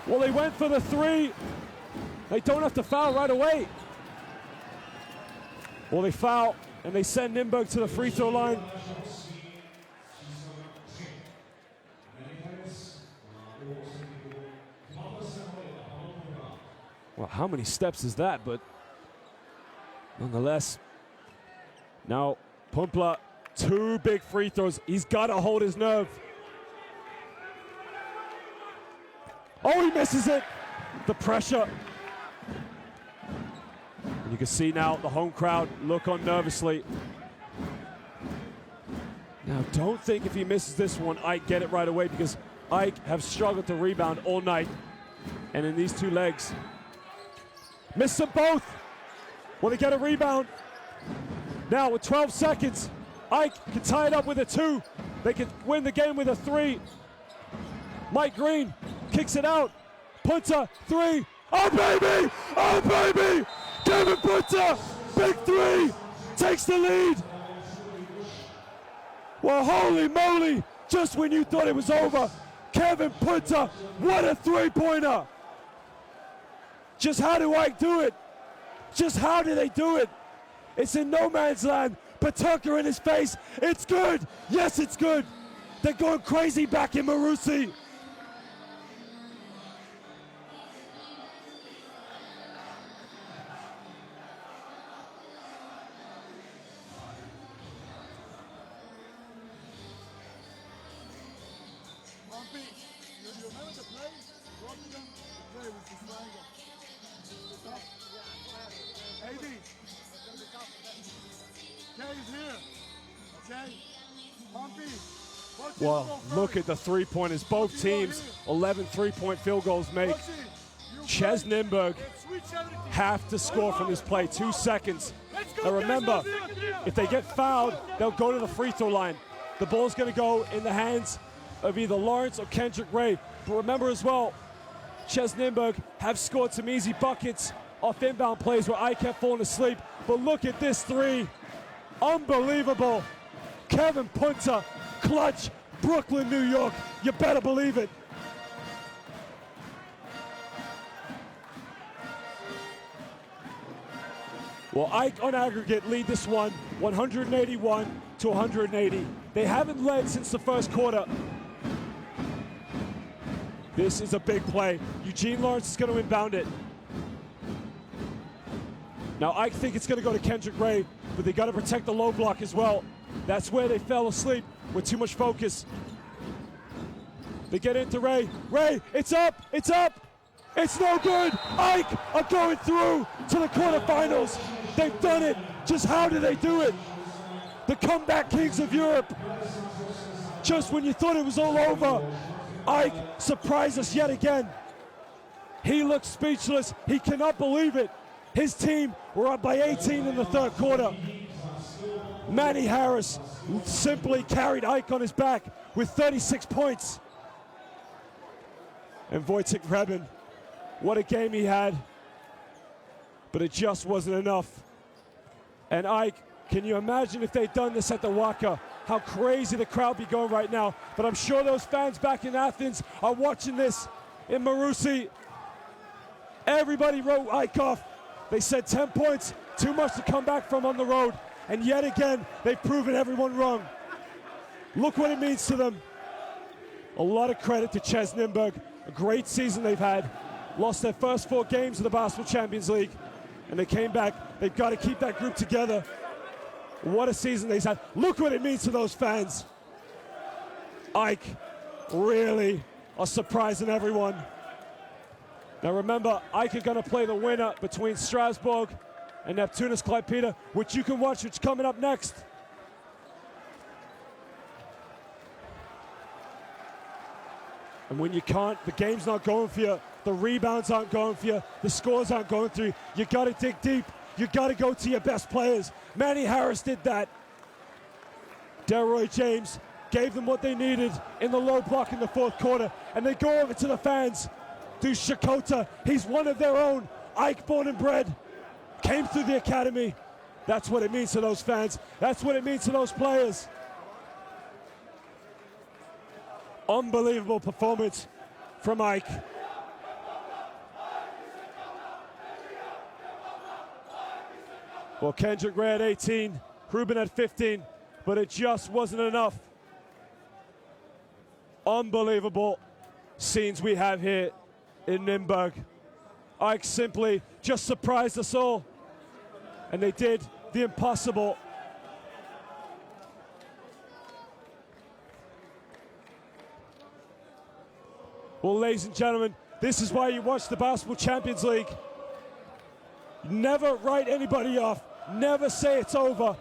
Well, they went for the three. They don't have to foul right away. Well, they foul, and they send Nymburk to the free throw line. Well, how many steps is that? But nonetheless, now Pumpla, 2 big free throws. He's got to hold his nerve. Oh, he misses it. The pressure. And You can see now the home crowd look on nervously. Now, don't think if he misses this one, Ike get it right away, because Ike have struggled to rebound all night. And in these two legs, missed them both. Want to get a rebound. Now with 12 seconds, Ike can tie it up with a 2. They can win the game with a 3. Mike Green kicks it out. Punta, 3. Oh baby! Oh baby! Kevin Punta, big 3, takes the lead. Well, holy moly, just when you thought it was over, Kevin Punta, what a 3-pointer. Just how do Ike do it? Just how do they do it? It's in no man's land. Patuka in his face. It's good. Yes, it's good. They're going crazy back in Marusi. You remember the play? Rotterdam, the play with the triangle. AD. Kay is here. Okay? Pompey. Well, look at the 3-pointers. Both teams, 11 3-point field goals make. CEZ Nymburk have to score from this play. 2 seconds. Now remember, if they get fouled, they'll go to the free throw line. The ball's going to go in the hands of either Lawrence or Kendrick Ray. But remember as well, CEZ Nymburk have scored some easy buckets off inbound plays where I kept falling asleep. But look at this 3. Unbelievable. Kevin Punta, clutch, Brooklyn, New York. You better believe it. Well, Ike on aggregate lead this one 181 to 180. They haven't led since the first quarter. This is a big play. Eugene Lawrence is going to inbound it. Now, I think it's going to go to Kendrick Ray, but they got to protect the low block as well. That's where they fell asleep with too much focus. They get into Ray. Ray, it's up, it's up. It's no good. Ike are going through to the quarterfinals. They've done it. Just how do they do it? The comeback kings of Europe. Just when you thought it was all over, Ike surprised us yet again. He looked speechless. He cannot believe it. His team were up by 18 in the third quarter. Manny Harris simply carried Ike on his back with 36 points. And Wojciech Rebin, what a game he had. But it just wasn't enough. And Ike, can you imagine if they'd done this at the Waka? How crazy the crowd be going right now. But I'm sure those fans back in Athens are watching this in Marusi. Everybody wrote Ike off. They said 10 points, too much to come back from on the road. And yet again, they've proven everyone wrong. Look what it means to them. A lot of credit to CEZ Nymburk. A great season they've had. Lost their first 4 games of the Basketball Champions League. And they came back. They've got to keep that group together. What a season they've had. Look what it means to those fans. Ike really are surprising everyone. Now remember, Ike are going to play the winner between Strasbourg and Neptunus Klaipėda, which you can watch, which is coming up next. And when you can't, the game's not going for you, the rebounds aren't going for you, the scores aren't going through, you got to dig deep. You got to go to your best players. Manny Harris did that. Delroy James gave them what they needed in the low block in the fourth quarter. And they go over to the fans. Dude Shakota, he's one of their own. Ike, born and bred, came through the academy. That's what it means to those fans. That's what it means to those players. Unbelievable performance from Ike. Well, Kendrick Ray at 18, Ruben at 15, but it just wasn't enough. Unbelievable scenes we have here in Nymburk. Ike simply just surprised us all, and they did the impossible. Well, ladies and gentlemen, this is why you watch the Basketball Champions League. Never write anybody off. Never say it's over.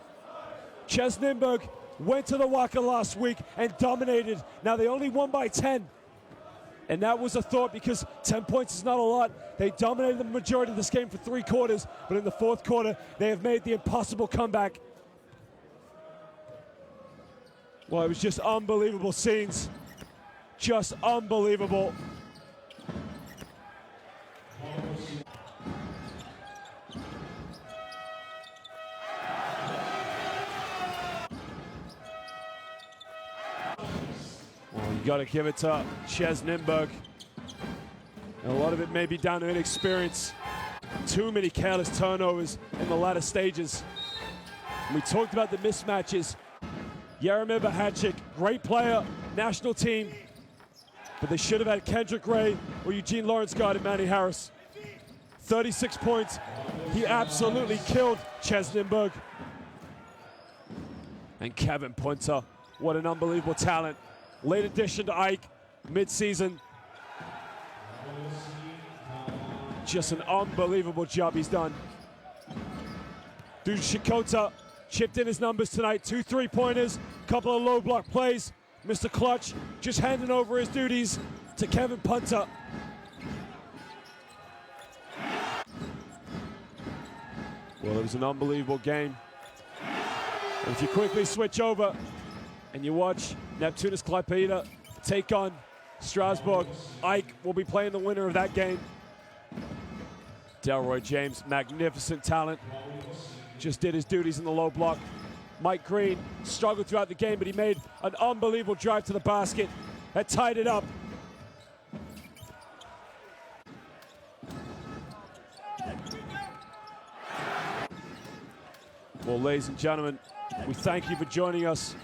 CEZ Nymburk went to the Waka last week and dominated. Now they only won by 10. And that was a thought because 10 points is not a lot. They dominated the majority of this game for 3 quarters, but in the 4th quarter, they have made the impossible comeback. Well, it was just unbelievable scenes. Just unbelievable. You got to give it to CEZ Nymburk. And a lot of it may be down to inexperience. Too many careless turnovers in the latter stages. And we talked about the mismatches. Jaromir Bahacik, great player, national team. But they should have had Kendrick Ray or Eugene Lawrence guarding Manny Harris. 36 points. He absolutely killed CEZ Nymburk. And Kevin Punter, what an unbelievable talent. Late addition to Ike, mid-season. Just an unbelievable job he's done. Dude Shikota chipped in his numbers tonight. 2 3-pointers, couple of low block plays. Mr. Clutch just handing over his duties to Kevin Punter. Well, it was an unbelievable game. And if you quickly switch over and you watch Neptunus Klaipeda take on Strasbourg, Ike will be playing the winner of that game. Delroy James, magnificent talent. Just did his duties in the low block. Mike Green struggled throughout the game, but he made an unbelievable drive to the basket that tied it up. Well, ladies and gentlemen, we thank you for joining us.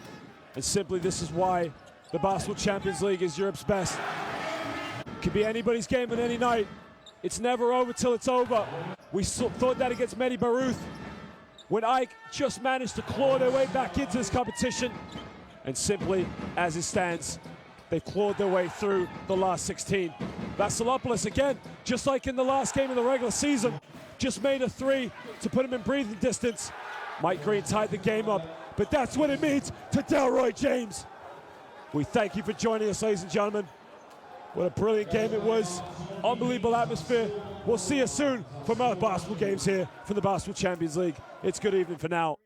And simply, this is why the Basketball Champions League is Europe's best. It could be anybody's game on any night. It's never over till it's over. We thought that against Mehdi Baruth when Ike just managed to claw their way back into this competition. And simply, as it stands, they've clawed their way through the last 16. Vasilopoulos, again, just like in the last game of the regular season, just made a 3 to put him in breathing distance. Mike Green tied the game up, but that's what it means to Delroy James. We thank you for joining us, ladies and gentlemen. What a brilliant game it was. Unbelievable atmosphere. We'll see you soon for more basketball games here from the Basketball Champions League. It's good evening for now.